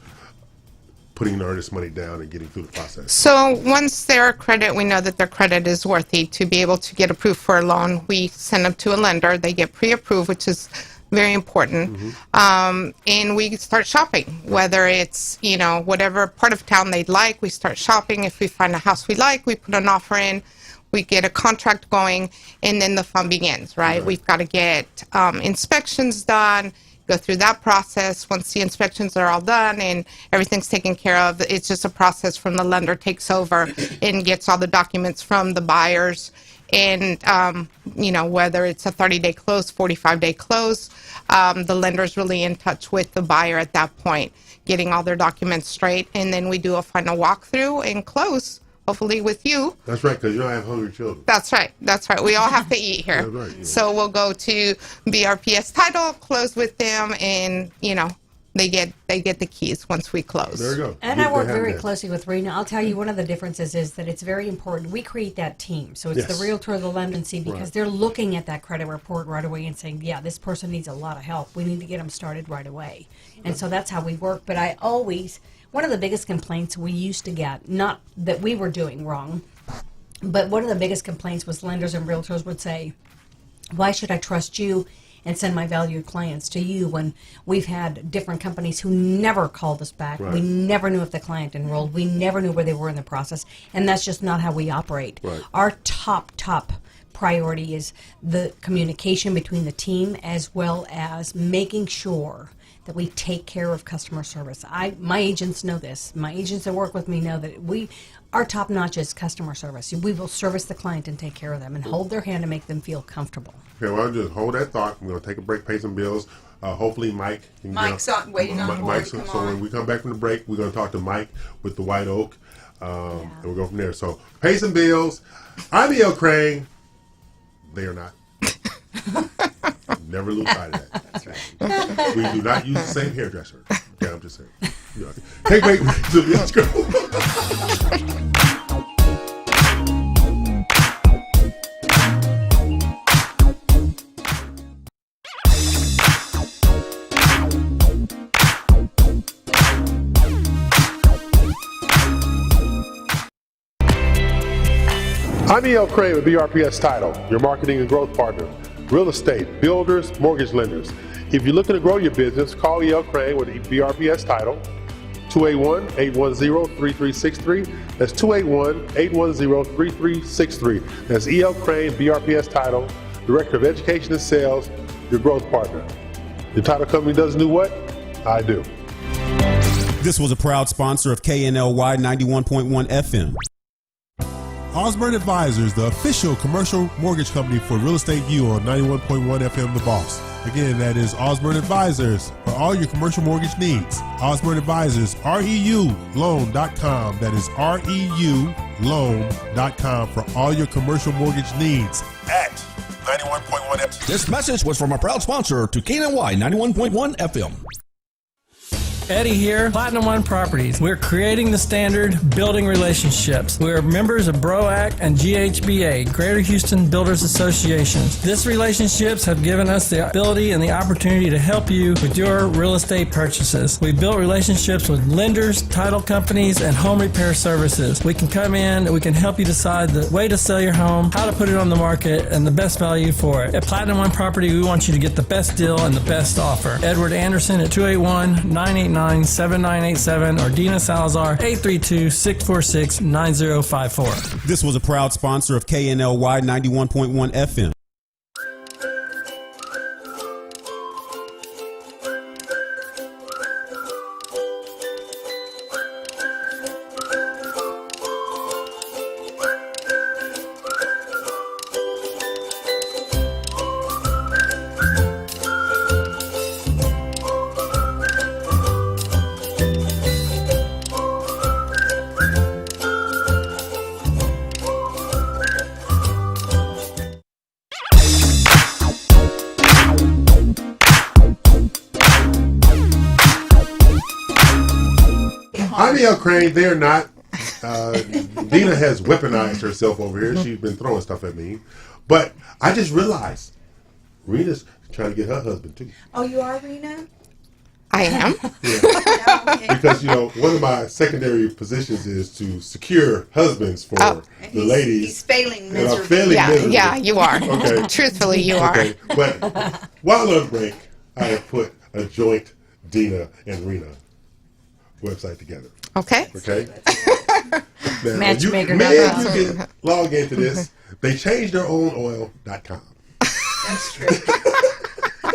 putting the earnest money down, and getting through the process? So once their credit, we know that their credit is worthy to be able to get approved for a loan, we send them to a lender. They get pre-approved, which is very important. And we start shopping, whether it's, whatever part of town they'd like, we start shopping. If we find a house we like, we put an offer in, we get a contract going, and then the fun begins, right? We've got to get inspections done, go through that process. Once the inspections are all done and everything's taken care of, it's just a process from the lender takes over and gets all the documents from the buyers. And, whether it's a 30-day close, 45-day close, the lender's really in touch with the buyer at that point, getting all their documents straight. And then we do a final walkthrough and close, hopefully with you. That's right, because you don't have hungry children. That's right. We all have to eat here. That's right, yeah. So we'll go to BRPS title, close with them, and, they get the keys once we close. There you go. And I work very closely with Rena. I'll tell you, one of the differences is that it's very important. We create that team. So it's the realtor, the lender, because they're looking at that credit report right away and saying, yeah, this person needs a lot of help. We need to get them started right away. And so that's how we work. But one of the biggest complaints we used to get, not that we were doing wrong, but one of the biggest complaints was lenders and realtors would say, why should I trust you and send my valued clients to you when we've had different companies who never called us back? Right. We never knew if the client enrolled. We never knew where they were in the process. And that's just not how we operate. Right. Our top priority is the communication between the team, as well as making sure that we take care of customer service. My agents know this. My agents that work with me know that our top notch is customer service. We will service the client and take care of them and hold their hand and make them feel comfortable. Okay, well, just hold that thought. I'm going to take a break, pay some bills. Hopefully, Mike can Mike's waiting on board. Mike's, Come so on. when we come back from the break, we're going to talk to Mike with the White Oak, and we'll go from there. So, pay some bills. I'm E.L. Crane. They are not. Never lose sight of that. That's right. We do not use the same hairdresser. Okay, I'm just saying. Take a break. Let's go. I'm E.L. Crane with BRPS Title, your marketing and growth partner. Real estate, builders, mortgage lenders. If you're looking to grow your business, call E.L. Crane with BRPS Title, 281-810-3363. That's 281-810-3363. That's E.L. Crane, BRPS Title, Director of Education and Sales, your growth partner. Your title company doesn't do what? I do. This was a proud sponsor of KNLY 91.1 FM. Osborne Advisors, the official commercial mortgage company for Real Estate U on 91.1 FM The Boss. Again, that is Osborne Advisors for all your commercial mortgage needs. Osborne Advisors, REULoan.com. That is REULoan.com for all your commercial mortgage needs at 91.1 FM. This message was from a proud sponsor to KNY 91.1 FM. Eddie here, Platinum One Properties. We're creating the standard, building relationships. We're members of BROAC and GHBA, Greater Houston Builders Associations. These relationships have given us the ability and the opportunity to help you with your real estate purchases. We built relationships with lenders, title companies, and home repair services. We can come in and we can help you decide the way to sell your home, how to put it on the market, and the best value for it. At Platinum One Property, we want you to get the best deal and the best offer. Edward Anderson at 281-989-7987 or Dina Salazar 832-646-9054. This was a proud sponsor of KNLY 91.1 FM. Danielle Crane, they're not. Dina has weaponized herself over here. She's been throwing stuff at me. But I just realized Rena's trying to get her husband, too. Oh, you are, Rena? I am. Because, one of my secondary positions is to secure husbands for the ladies. He's failing that are miserably. failing miserably. Yeah, you are. Okay. Truthfully, you are. Okay. But while on break, I have put a joint Dina and Rena website together. Okay. Okay? Now, Matchmaker. you can log into this. They changed their own oil.com. That's true. Well,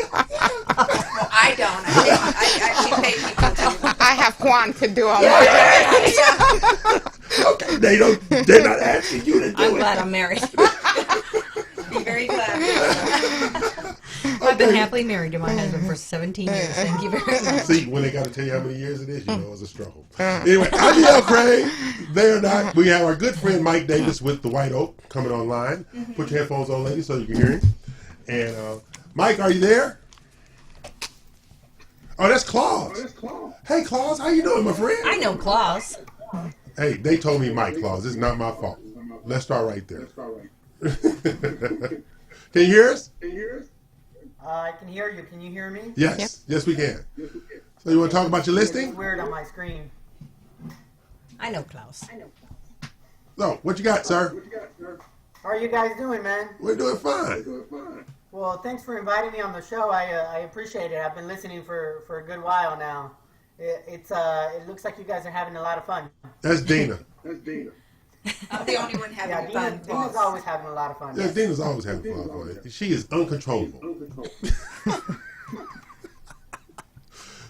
I don't. I actually pay people to. I have Juan to do all my Okay, they're not asking you to do I'm it. glad I'm married. Be very glad. I've been happily married to my husband for 17 years. Thank you very much. See, when they got to tell you how many years it is, it's a struggle. Anyway, I'm Danielle Crane. They're not. We have our good friend Mike Davis with the White Oak coming online. Put your headphones on, ladies, so you can hear him. And Mike, are you there? Oh, that's Claus. Hey, Claus, how you doing, my friend? I know Klaus. Hey, they told me Mike, Claus. It's not my fault. Let's start right there. Can you hear us? I can hear you. Can you hear me? Yes. Yes, we can. So you want to talk about your listing? It's weird on my screen. I know Klaus. So, what you got, sir? How are you guys doing, man? We're doing fine. Well, thanks for inviting me on the show. I appreciate it. I've been listening for a good while now. It looks like you guys are having a lot of fun. That's Dina. I'm the only one having fun. Dina's always having a lot of fun. Yeah, Dina's always having fun. She is uncontrollable.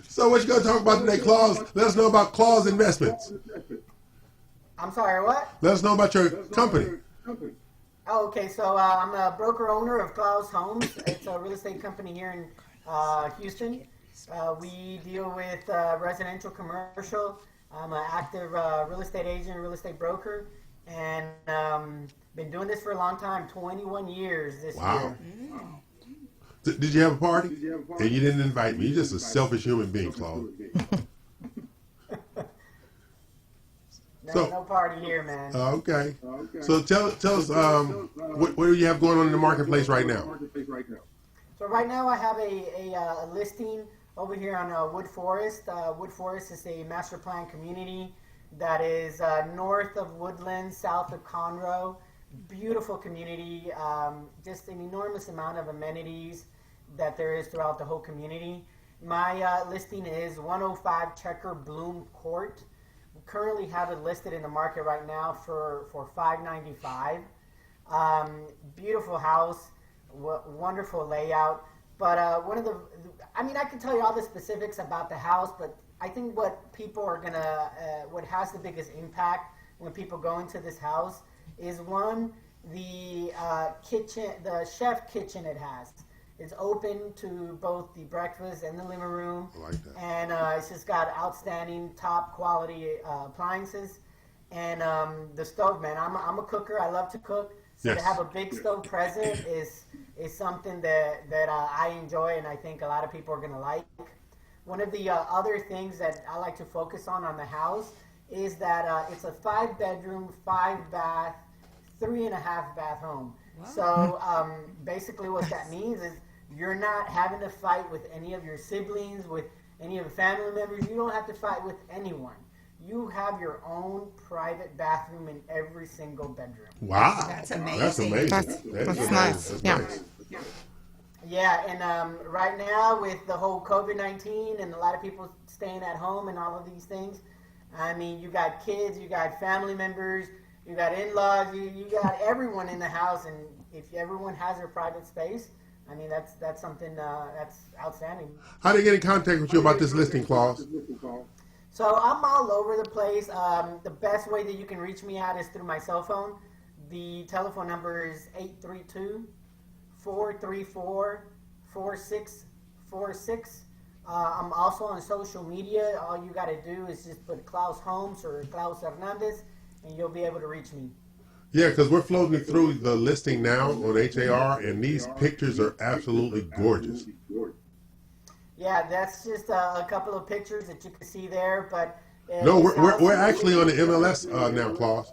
So what you going to talk about today, Claus? Let us know about Claus Investments. I'm sorry, what? Let us know about your company. Oh, okay. So I'm a broker owner of Klaus Homes. It's a real estate company here in Houston. We deal with residential, commercial. I'm an active real estate agent, real estate broker, and been doing this for a long time, 21 years this year. Did you have a party? And you didn't invite me. You're just a selfish human being, Claude. No party here, man. Okay. So tell us what do you have going on in the marketplace right now? So right now I have a listing over here on Wood Forest. Wood Forest is a master plan community that is north of Woodlands, south of Conroe. Beautiful community, just an enormous amount of amenities that there is throughout the whole community. My listing is 105 Checker Bloom Court. We currently have it listed in the market right now for $595. Beautiful house, wonderful layout. But I can tell you all the specifics about the house, but I think what people are gonna, what has the biggest impact when people go into this house is one, the kitchen, the chef kitchen it has. It's open to both the breakfast and the living room. I like that. And it's just got outstanding, top quality appliances. And the stove, man, I'm a cooker. I love to cook. So Yes. to have a big stove present is something that I enjoy, and I think a lot of people are gonna like. One of the other things that I like to focus on the house is that it's a 5-bedroom, 5-bath, 3.5-bath home. Wow. So basically what that means is you're not having to fight with any of your siblings, with any of the family members. You don't have to fight with anyone. You have your own private bathroom in every single bedroom. Wow. That's amazing. That's amazing. That's nice. That's Yeah. nice. Yeah, and right now with the whole COVID-19 and a lot of people staying at home and all of these things, I mean, you got kids, you got family members, you got in-laws, you got everyone in the house, and if everyone has their private space, I mean, that's something that's outstanding. How do they get in contact with you about this listing, Claus? So I'm all over the place. The best way that you can reach me at is through my cell phone. The telephone number is 832-434-4646. I'm also on social media. All you got to do is just put Klaus Homes or Klaus Hernandez, and you'll be able to reach me. Yeah, because we're floating through the listing now on HAR, and these pictures are absolutely gorgeous. Yeah, that's just a couple of pictures that you can see there, but No, we're actually on the MLS now, Claus.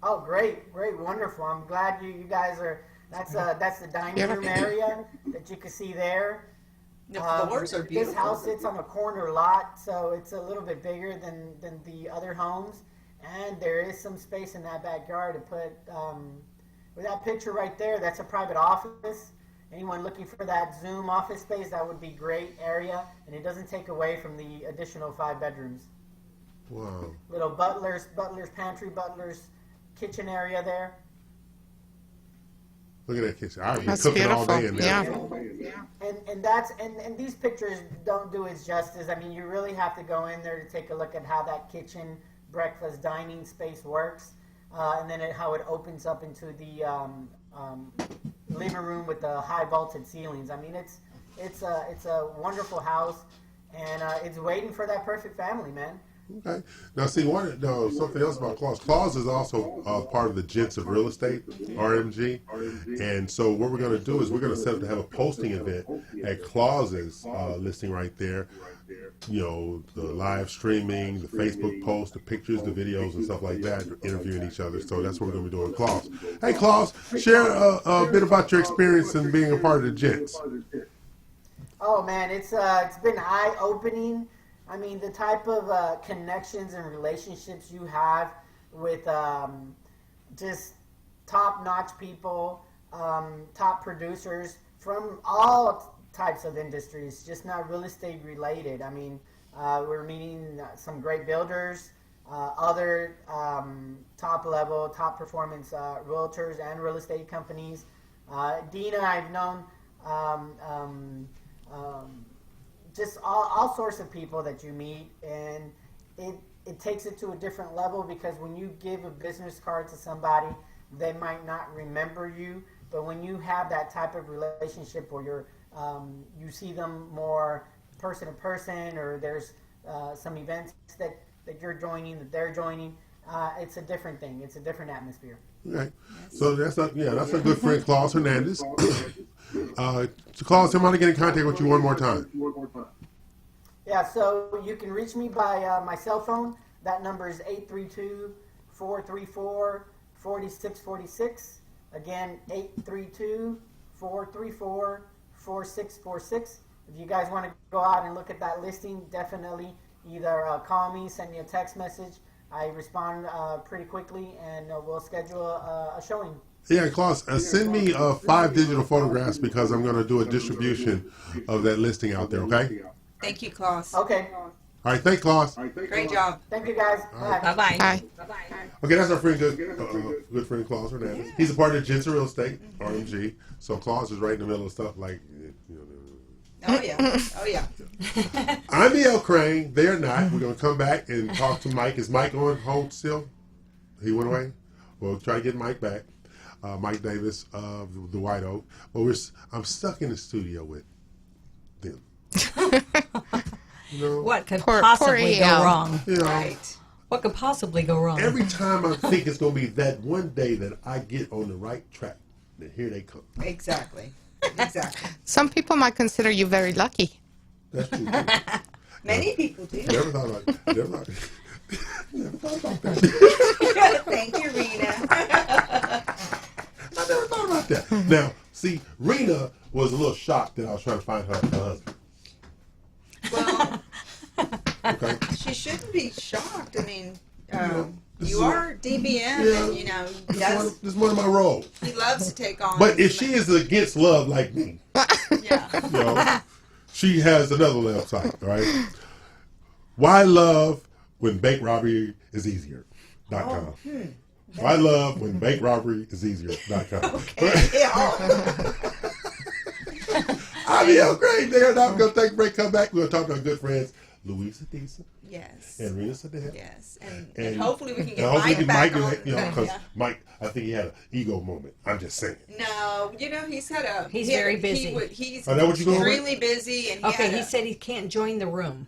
Oh, great, wonderful. I'm glad you guys are. That's the dining room area that you can see there. The floors are beautiful. This house sits on a corner lot, so it's a little bit bigger than the other homes, and there is some space in that backyard to put. With that picture right there, that's a private office. Anyone looking for that Zoom office space, that would be great area, and it doesn't take away from the additional 5 bedrooms. Wow. Little butler's pantry, butler's kitchen area there. Look at that kitchen. I've been That's cooking all beautiful. day in there. Yeah. And that's and these pictures don't do it justice. I mean, you really have to go in there to take a look at how that kitchen, breakfast, dining space works, and then how it opens up into the living room with the high vaulted ceilings. I mean, it's a wonderful house, and it's waiting for that perfect family, man. Okay. Now, see, something else about Claus. Claus is also part of the Gents of Real Estate, RMG. And so what we're going to do is we're going to set up to have a posting event at Claus's listing right there. You know, the live streaming, the Facebook post, the pictures, the videos, and stuff like that, interviewing each other. So that's what we're going to be doing with Claus. Hey, Claus, share a bit about your experience in being a part of the Gents. Oh, man, it's been eye-opening. I mean, the type of connections and relationships you have with just top-notch people, top producers from all types of industries, just not real estate related. I mean, we're meeting some great builders, other top-level, top-performance realtors and real estate companies. Dina, I've known just all sorts of people that you meet, and it takes it to a different level, because when you give a business card to somebody, they might not remember you, but when you have that type of relationship where you see them more person to person, or there's some events that you're joining, that they're joining, it's a different thing. It's a different atmosphere. Right. So that's a good friend, Claus Hernandez. Claus, somebody get in contact with you one more time. Yeah, so you can reach me by my cell phone. That number is 832-434-4646. Again, 832-434-4646. If you guys want to go out and look at that listing, definitely either call me, send me a text message. I respond pretty quickly, and we'll schedule a showing. Yeah, Claus, send me 5 digital photographs, because I'm going to do a distribution of that listing out there, okay? Thank you, Claus. Okay. All right, thanks, Claus. Great job. Thank you, guys. Right. Bye-bye. Bye. Okay, that's our friend, good friend, Claus Hernandez. Yeah. He's a part of Gents of Real Estate, RMG. So Claus is right in the middle of stuff like, Oh, yeah. Oh, yeah. I'm E.L. Crane. They're not. We're going to come back and talk to Mike. Is Mike on hold still? He went away? We'll try to get Mike back. Mike Davis of the White Oak. But I'm stuck in the studio with them. You know, What could Poor possibly go EL. wrong? you know, Right. What could possibly go wrong? every time I think it's going to be that one day that I get on the right track, then here they come. Exactly. Exactly. Some people might consider you very lucky. That's true, too. Many people do. Never thought about it. Never thought about that. Thank you, Rena. I never thought about that. Now, see, Rena was a little shocked that I was trying to find her husband. Well, Okay. she shouldn't be shocked. I mean, this you is are DBM, and you know, This is one of my roles. he loves to take on. But if she is against love like me, yeah, you know, she has another website, all right? Why love when bank robbery is easier.com. Why love when bank robbery is easier.com. okay. Yeah. I'm E.L. Crane there. Now we're going to take a break, come back. We're going to talk to our good friends, Louisa Deesa Yes. and Rena Sadell. Yes, and hopefully we can get hopefully Mike back on. you know, because Yeah. Mike, I think he had an ego moment. I'm just saying. No, you know he's had a. He's he had- very busy. He's Oh, that what you going with? extremely busy, and He said he can't join the room.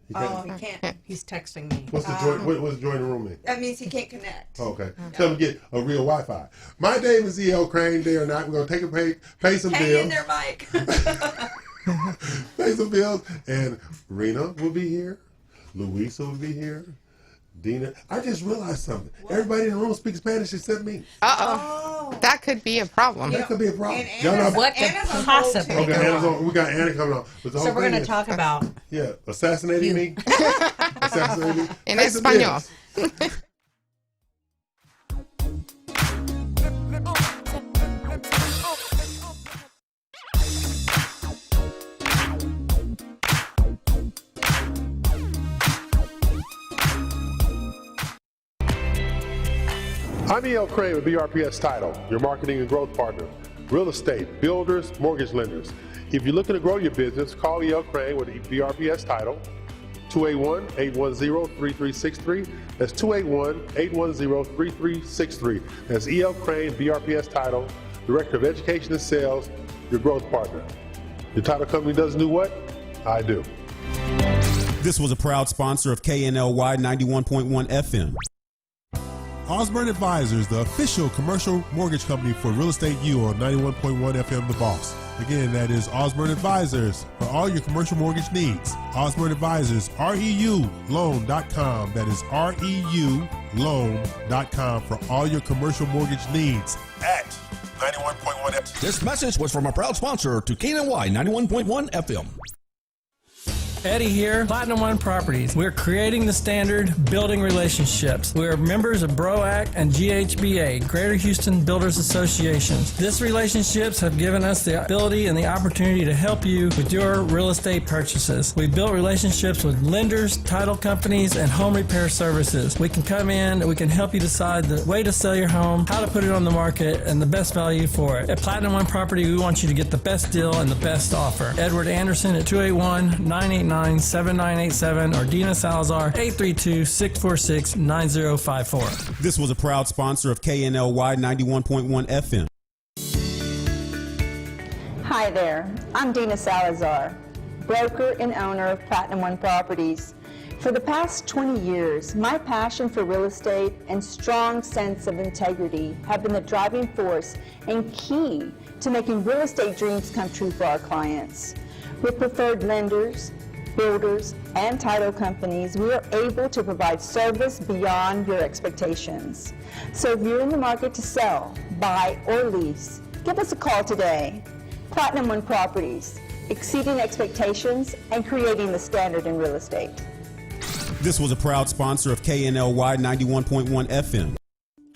He Oh, can't- he can't. He's texting me. What's the what's the join the room mean? That means he can't connect. Oh, okay. Tell him to get a real Wi-Fi. My name is E.L. Crane. Day or night. We're gonna take a pay some Hang bills. in there, Mike. Pay some bills, and Rena will be here. Luisa will be here. Dina. I just realized something. Everybody in the room speaks Spanish except me. That could be a problem. That could be a problem. What could possibly Okay, go wrong? we got Anna coming on. But the whole So we're thing going to is- talk about Yeah, assassinating me. Assassinating me. En Pay some español. bills. I'm E.L. Crane with BRPS Title, your marketing and growth partner. Real estate, builders, mortgage lenders. If you're looking to grow your business, call E.L. Crane with BRPS Title, 281-810-3363. That's 281-810-3363. That's E.L. Crane, BRPS Title, Director of Education and Sales, your growth partner. Your title company doesn't do what? I do. This was a proud sponsor of KNLY 91.1 FM. Osborne Advisors, the official commercial mortgage company for Real Estate U on 91.1 FM The Boss. Again, that is Osborne Advisors for all your commercial mortgage needs. Osborne Advisors, REULoan.com. That is REULoan.com for all your commercial mortgage needs at 91.1 FM. This message was from a proud sponsor to KNY 91.1 FM. Eddie here, Platinum One Properties. We're creating the standard, building relationships. We're members of BROAC and GHBA, Greater Houston Builders Associations. These relationships have given us the ability and the opportunity to help you with your real estate purchases. We built relationships with lenders, title companies, and home repair services. We can come in and we can help you decide the way to sell your home, how to put it on the market, and the best value for it. At Platinum One Property, we want you to get the best deal and the best offer. Edward Anderson at 281-989-7987 or Dina Salazar 832-646-9054. This was a proud sponsor of KNLY 91.1 FM. Hi there, I'm Dina Salazar, broker and owner of Platinum One Properties. For the past 20 years, my passion for real estate and strong sense of integrity have been the driving force and key to making real estate dreams come true for our clients. With preferred lenders, builders, and title companies, we are able to provide service beyond your expectations. So if you're in the market to sell, buy, or lease, give us a call today. Platinum One Properties, exceeding expectations and creating the standard in real estate. This was a proud sponsor of KNLY 91.1 FM.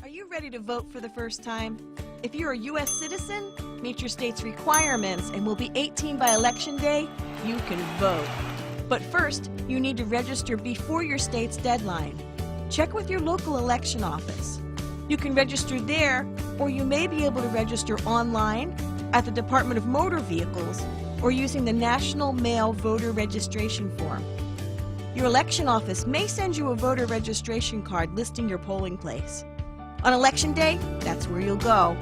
Are you ready to vote for the first time? If you're a U.S. citizen, meet your state's requirements, and will be 18 by Election Day, you can vote. But first, you need to register before your state's deadline. Check with your local election office. You can register there, or you may be able to register online at the Department of Motor Vehicles or using the National Mail Voter Registration Form. Your election office may send you a voter registration card listing your polling place. On Election Day, that's where you'll go.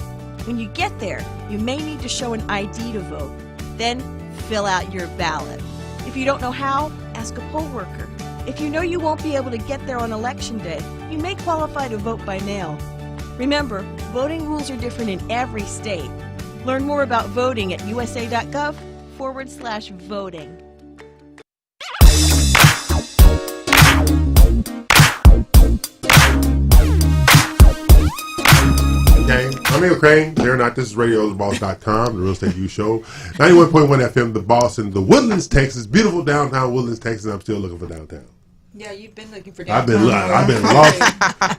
When you get there, you may need to show an ID to vote. Then, fill out your ballot. If you don't know how, ask a poll worker. If you know you won't be able to get there on Election Day, you may qualify to vote by mail. Remember, voting rules are different in every state. Learn more about voting at usa.gov/voting. Okay, I'm E.L. Crane. They're not. This is RadioTheBoss.com, the Real Estate U Show. 91.1 FM, The Boss in the Woodlands, Texas. Beautiful downtown Woodlands, Texas. I'm still looking for downtown. Yeah, you've been looking for I've downtown. been lost.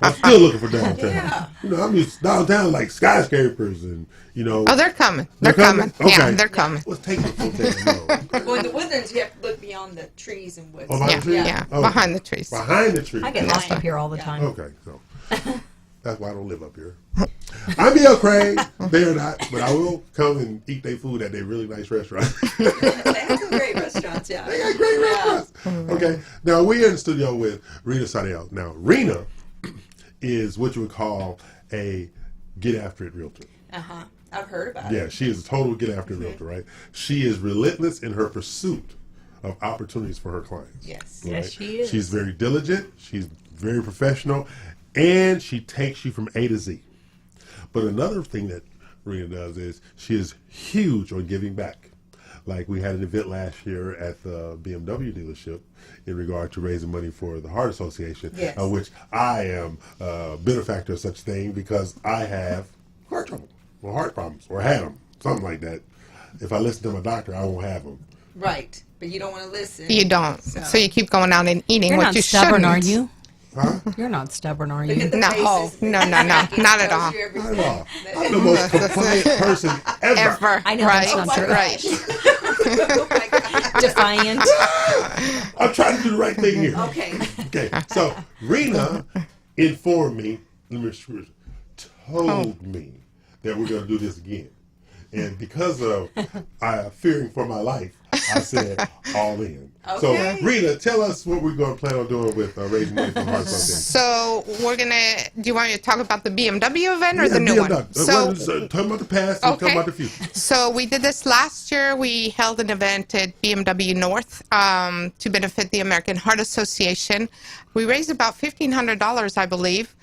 I'm still looking for downtown. Yeah. You know, I'm used to downtown like skyscrapers and, you know. Oh, they're coming. They're coming. Okay. Yeah, they're coming. Let's take it. No. Well, in the Woodlands, you have to look beyond the trees and woods. Oh, behind Yeah, the trees? yeah, Oh. behind the trees. Behind the trees. I get lost up here all the time. Okay, so that's why I don't live up here. I'm E.L. Crane. They're not, but I will come and eat their food at their really nice restaurant. They have some great restaurants, yeah. They got great restaurants. Okay, now we're in the studio with Rena Sadell. Now, Rena is what you would call a get after it realtor. Uh-huh. I've heard about it. Yeah, she is a total get after it realtor, right? She is relentless in her pursuit of opportunities for her clients. Yes. Right? Yes, she is. She's very diligent. She's very professional. And she takes you from A to Z. But another thing that Rena does is she is huge on giving back. Like we had an event last year at the BMW dealership in regard to raising money for the Heart Association, Yes. which I am a benefactor of such thing because I have heart trouble or heart problems or had them, something like that. If I listen to my doctor, I won't have them. Right, but you don't want to listen. You don't. So you keep going out and eating You're what not you stubborn, shouldn't. are you? Huh? You're not stubborn, are Look you? at the No, faces. no, not at all. Not at all. I'm the most compliant person ever. Ever. I know right. that's not true. Right. Oh my God. Defiant. I'm trying to do the right thing here. Okay. Okay, so Rena informed me, told me that we're going to do this again. And because of fearing for my life, I said all in. Okay. So, Rena, tell us what we're going to plan on doing with raising money for the Heart Association. So we're gonna. Do you want me to talk about the BMW event or Yeah, the new BMW. one? So talk about the past and talk Okay. about the future. So we did this last year. We held an event at BMW North to benefit the American Heart Association. We raised about $1,500, I believe,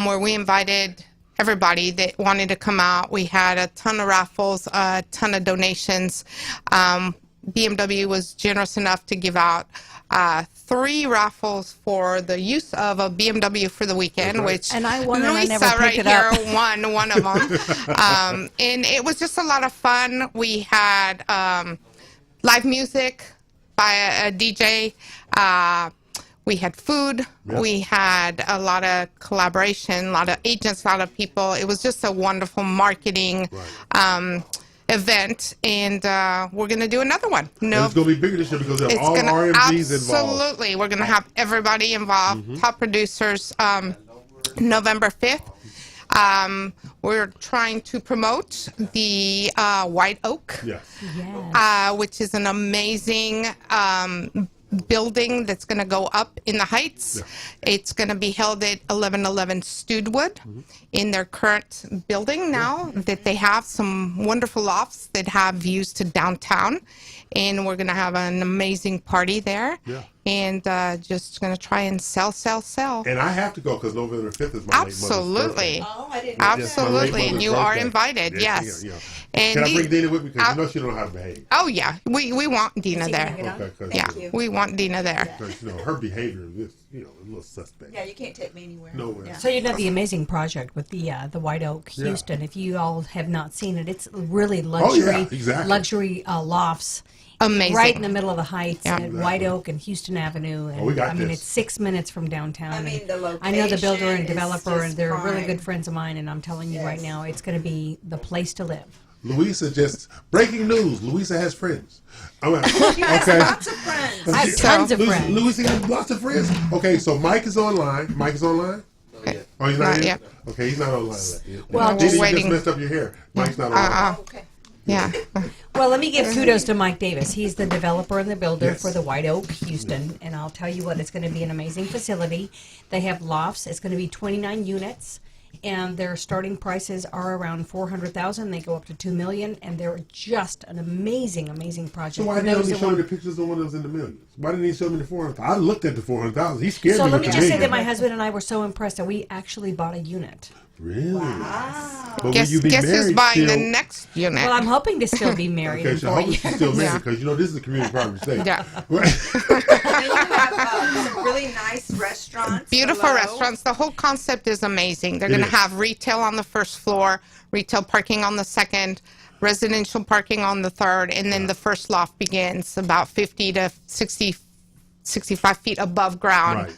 where we invited everybody that wanted to come out. We had a ton of raffles, a ton of donations. BMW was generous enough to give out 3 raffles for the use of a BMW for the weekend, which And I won and I Luisa never picked right it here up. won one of them. And it was just a lot of fun. We had live music by a DJ. We had food. Yep. We had a lot of collaboration, a lot of agents, a lot of people. It was just a wonderful marketing event, and we're going to do another one. And it's going to be bigger this year because there are all RMDs involved. Absolutely. We're going to have everybody involved, top producers, November 5th. We're trying to promote the White Oak, Yes. which is an amazing building that's going to go up in the heights. It's going to be held at 1111 Studwood in their current building now that they have some wonderful lofts that have views to downtown. And we're going to have an amazing party there. Yeah. And just going to try and sell. And I have to go because November 5th is my late mother's Absolutely. birthday. Oh, I didn't know that. Yes, my late Absolutely. mother's And you are birthday. invited, yes. Yeah. And Can I the- bring Dina with me? Because you know she don't know how to behave. Oh, yeah. We want Dina he there. gonna get on? Okay, 'cause, Yeah, you. we want Dina there. because, you know, her behavior is, you know, a little suspect. Yeah, you can't take me anywhere. Nowhere. Yeah. So you know the amazing project with the White Oak, Yeah. Houston. If you all have not seen it, it's really luxury, exactly. luxury lofts. Amazing. Right in the middle of the heights Yeah. at White Oak and Houston Avenue. And we got I mean, this. it's 6 minutes from downtown. I mean, and the I know the builder location and is developer, just and they're really prime. good friends of mine. And I'm telling you right Yes. now, it's going to be the place to live. Louisa just breaking news. Louisa has friends. I mean, She has okay. lots of friends. I have tons of friends. Louisa has lots of friends. Okay, so Mike is online. Mike is online. Oh, he's not, Not here? yet. Okay, he's not online yet. Well, Dina, just you waiting. just messed up your hair. Mike's not online. Oh, okay. Yeah. Well, let me give kudos to Mike Davis. He's the developer and the builder Yes. for the White Oak, Houston. And I'll tell you what, it's going to be an amazing facility. They have lofts. It's going to be 29 units. And their starting prices are around $400,000. They go up to $2 million, and they're just an amazing, amazing project. So why For didn't those he that show me want- the pictures of the one that was in the millions? Why didn't he show me the 400,000? I looked at the 400,000. He scared So me let with me the just say that million. my husband and I were so impressed that we actually bought a unit. Really? But will Guess you be who's married buying the still? next unit? Well, I'm hoping to still be married Okay, in so I 4 hope she's years. still married Yeah. because you know this is a community property state. Yeah. And you have some really nice restaurants. Beautiful below. restaurants. The whole concept is amazing. They're It going to is. have retail on the first floor, retail parking on the second, residential parking on the third, and then the first loft begins about 50 to 65 feet above ground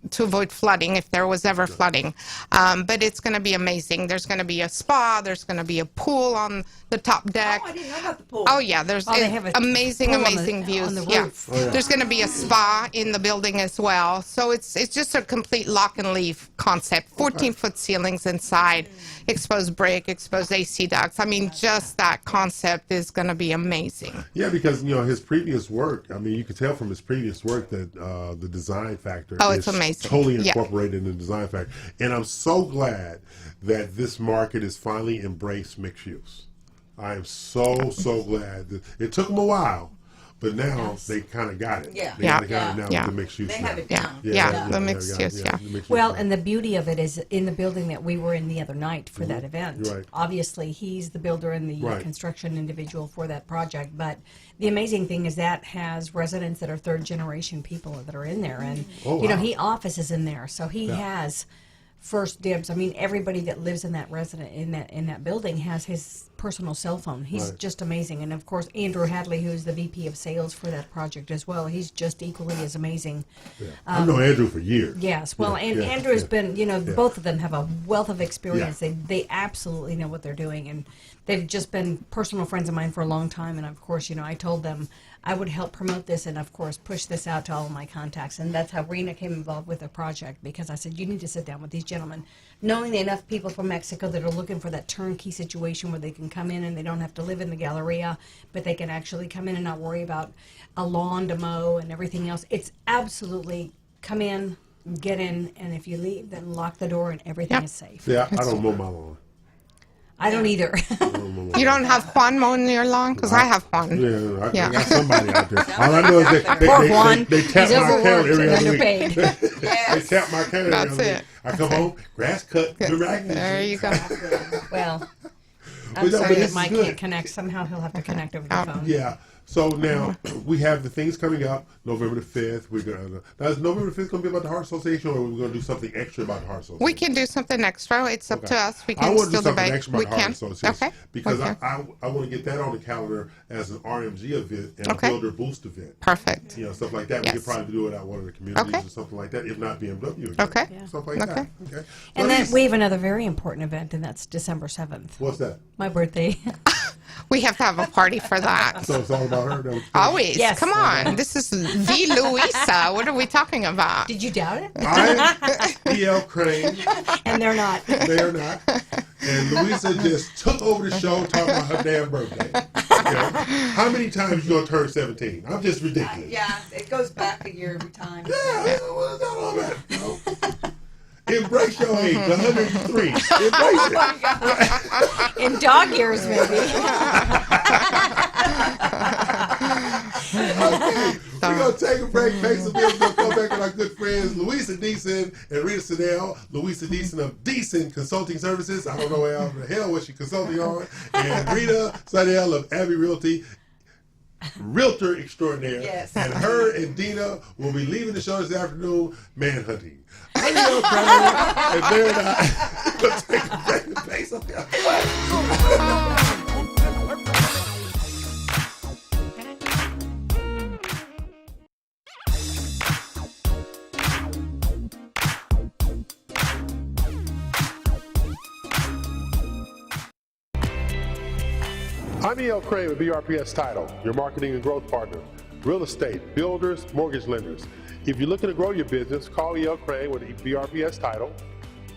to avoid flooding if there was ever flooding. But it's going to be amazing. There's going to be a spa. There's going to be a pool on the top deck. Oh, I didn't know about the pool. Oh yeah, there's they have a amazing, pool on the- amazing views. on the Yeah, roof. there's going to be a spa in the building as well. So it's just a complete lock and leave concept. 14-foot ceilings inside, exposed brick, exposed AC ducts. I mean, just that concept is going to be amazing. Yeah, because you know his previous work. I mean, you could tell from his previous work that the design factor Oh, is it's amazing. totally Yeah. incorporated in the design factor. And I'm so glad that this market has finally embraced mixed use. I am so glad that it took them a while, But now they kind of got it. Yeah. They got it now with the mixed use. They have it Yeah. down. Yeah. The mixed use. Yeah. the mixed Well, use. and the beauty of it is in the building that we were in the other night for that event. You're right. Obviously, he's the builder and the Right. construction individual for that project. But the amazing thing is that has residents that are third generation people that are in there, and you know, wow. he offices in there, so he has first dibs. I mean, everybody that lives in that resident in that building has his personal cell phone. He's Right. just amazing, and of course Andrew Hadley, who's the VP of Sales for that project as well. He's just equally as amazing. Yeah. I've known Andrew for years. Yes, well, Yeah, and yeah, Andrew's yeah. been, you know, Yeah. both of them have a wealth of experience. Yeah. They absolutely know what they're doing, and they've just been personal friends of mine for a long time. And of course, you know, I told them I would help promote this and of course push this out to all of my contacts. And that's how Rena came involved with the project, because I said, you need to sit down with these gentlemen, knowing enough people from Mexico that are looking for that turnkey situation where they can come in and they don't have to live in the Galleria, but they can actually come in and not worry about a lawn to mow and everything else. It's absolutely come in, get in, and if you leave, then lock the door and everything is safe. Yeah, I don't mow my lawn. I don't either. You don't have Juan mowing your lawn? Because I have Juan. Yeah, I Yeah. got somebody out there. All I know is Poor Juan. they tap He's my account overworked every and other week. underpaid. They tap my account That's every other it. week. I come home, grass cut, miraculous. There you go. Well, But I'm no, sorry but that this is Mike good. can't connect. Somehow he'll have to connect over the phone. Yeah. So now we have the things coming up November the 5th. We're gonna now is November the 5th going to be about the Heart Association, or are we going to do something extra about the Heart Association? We can do something extra. It's up Okay. to us. We I can want to do still something debate. extra about We the Heart can. Association Okay. because Okay. I want to get that on the calendar as an RMG event and Okay. a Builder Boost event. Perfect. You know, stuff like that. We Yes. could probably do it at one of the communities Okay. or something like that, if not BMW. Again. Okay. Stuff like Okay. that. Okay. And So then these- we have another very important event, and that's December 7th. What's that? My birthday. We have to have a party for that. So it's all about her. That was- Always. Yes. Come on. This is the Louisa. What are we talking about? Did you doubt it? I'm E.L. Crane. And they're not. They are not. And Louisa just took over the show talking about her damn birthday. Okay? How many times you gonna turn 17? I'm just ridiculous. Yeah, it goes back a year every time. Yeah, what is that all about? You know? Embrace your age, 103. Embrace it. In dog years, maybe. We're going to take a break, pay some bills, we'll come back with our good friends, Louisa Deason and Rita Siddell. Louisa Deason of Deason Consulting Services. I don't know how the hell what she's consulting on. And Rita Siddell of Abbey Realty, Realtor Extraordinaire. Yes. And her and Dina will be leaving the show this afternoon, manhunting. I'm your friend, and they're not. We'll take a break and pay some bills. I'm E.L. Crane with BRPS Title, your marketing and growth partner. Real estate, builders, mortgage lenders. If you're looking to grow your business, call E.L. Crane with BRPS Title,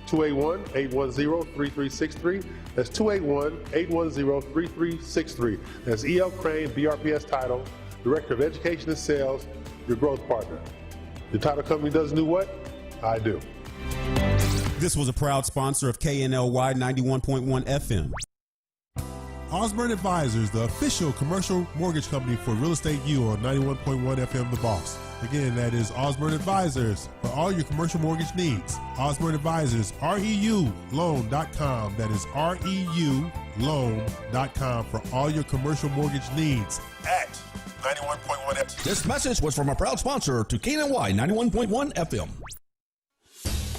281-810-3363. That's 281-810-3363. That's E.L. Crane, BRPS Title, Director of Education and Sales, your growth partner. Your title company doesn't do what? I do. This was a proud sponsor of KNLY 91.1 FM. Osborne Advisors, the official commercial mortgage company for Real Estate U on 91.1 FM The Boss. Again, that is Osborne Advisors for all your commercial mortgage needs. Osborne Advisors, REULoan.com. That is REULoan.com for all your commercial mortgage needs at 91.1 FM. This message was from a proud sponsor to KNY 91.1 FM.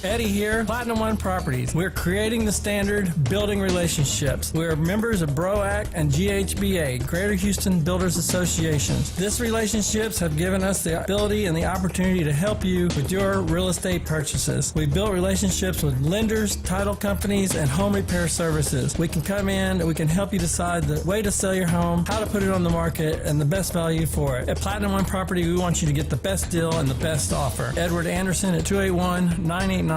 Eddie here, Platinum One Properties. We're creating the standard, building relationships. We're members of BROAC and GHBA, Greater Houston Builders Associations. These relationships have given us the ability and the opportunity to help you with your real estate purchases. We built relationships with lenders, title companies, and home repair services. We can come in and we can help you decide the way to sell your home, how to put it on the market, and the best value for it. At Platinum One Property, we want you to get the best deal and the best offer. Edward Anderson at 281-989-7987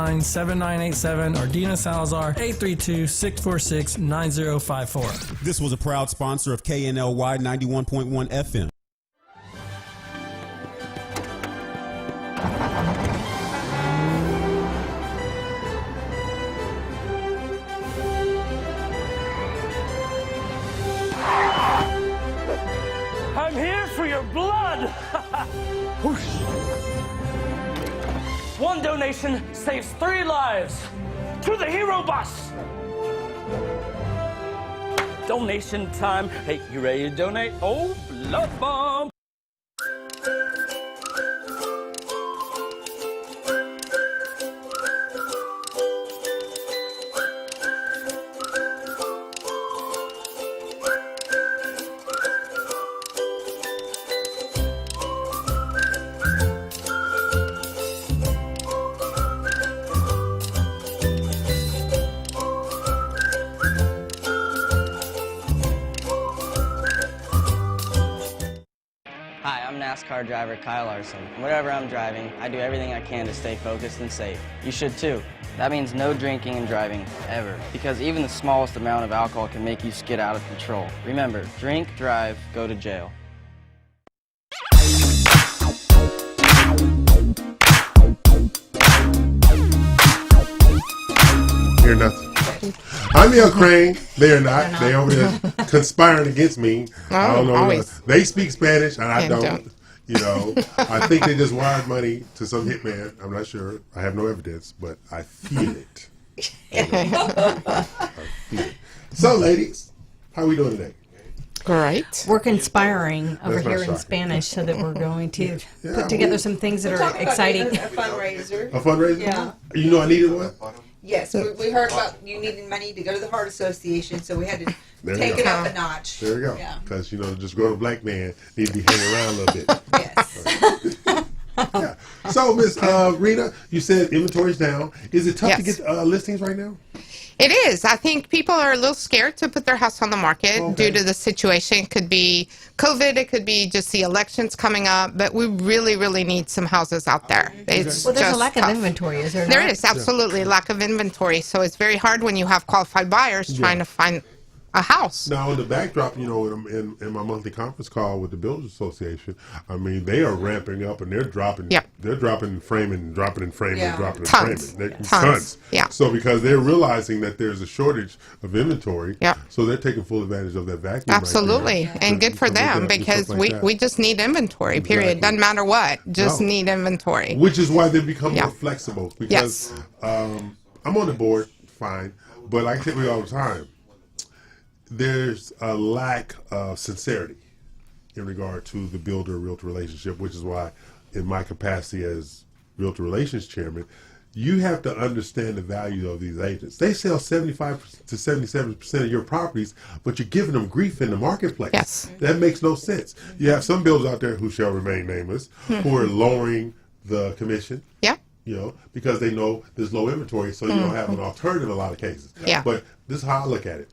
or Dina Salazar 832-646-9054. This was a proud sponsor of KNLY 91.1 FM. I'm here for your blood. One donation saves 3 lives. To the Hero Bus! Donation time. Hey, you ready to donate? Oh, blood bomb! Hi, I'm NASCAR driver Kyle Larson. Wherever I'm driving, I do everything I can to stay focused and safe. You should too. That means no drinking and driving, ever. Because even the smallest amount of alcohol can make you skid out of control. Remember, drink, drive, go to jail. Hear nothing. I'm Neil Crane. They are not. They over there conspiring against me. I don't know. Always. They speak Spanish and I And don't. don't. You know, I think they just wired money to some hitman. I'm not sure. I have no evidence, but I feel it. I feel it. So, ladies, how are we doing today? Great. We're conspiring over That's not here in shocking. Spanish so that we're going to Yeah, put together some things that We're are talking about exciting. doing a fundraiser. A fundraiser? Yeah. You know I needed one? Yes, we heard about you needing money to go to the Heart Association, so we had to There you take go. it up a notch. There we go. Yeah. Because, you know, just grown black man need to be hanging around a little bit. Yes. Yeah. So, Miss Rita, you said inventory's down. Is it tough to Yes. get listings right now? It is. I think people are a little scared to put their house on the market due to the situation. It could be COVID. It could be just the elections coming up. But we really, really need some houses out there. It's Well, there's a just lack tough. of inventory, is there There not? is absolutely a lack of inventory. So it's very hard when you have qualified buyers trying to find a house. Now, in the backdrop, you know, in my monthly conference call with the Builders Association, I mean, they are ramping up and they're dropping. Yep. They're dropping framing, dropping and framing, Yeah. dropping and Tons. framing. Tons. Yeah. So because they're realizing that there's a shortage of inventory, Yep. so they're taking full advantage of that vacuum. Absolutely. Right there. And good for To look them up and because stuff like that. we just need inventory, period. Exactly. Doesn't matter what. Just No. need inventory. Which is why they've become Yeah. more flexible. Because I'm on the board, fine, but I tell you all the time, there's a lack of sincerity in regard to the builder-realtor relationship, which is why, in my capacity as realtor relations chairman, you have to understand the value of these agents. They sell 75 to 77% of your properties, but you're giving them grief in the marketplace. Yes. That makes no sense. You have some builders out there who shall remain nameless, who are lowering the commission. Yeah. You know, because they know there's low inventory, so you don't have an alternative in a lot of cases. Yeah. But this is how I look at it.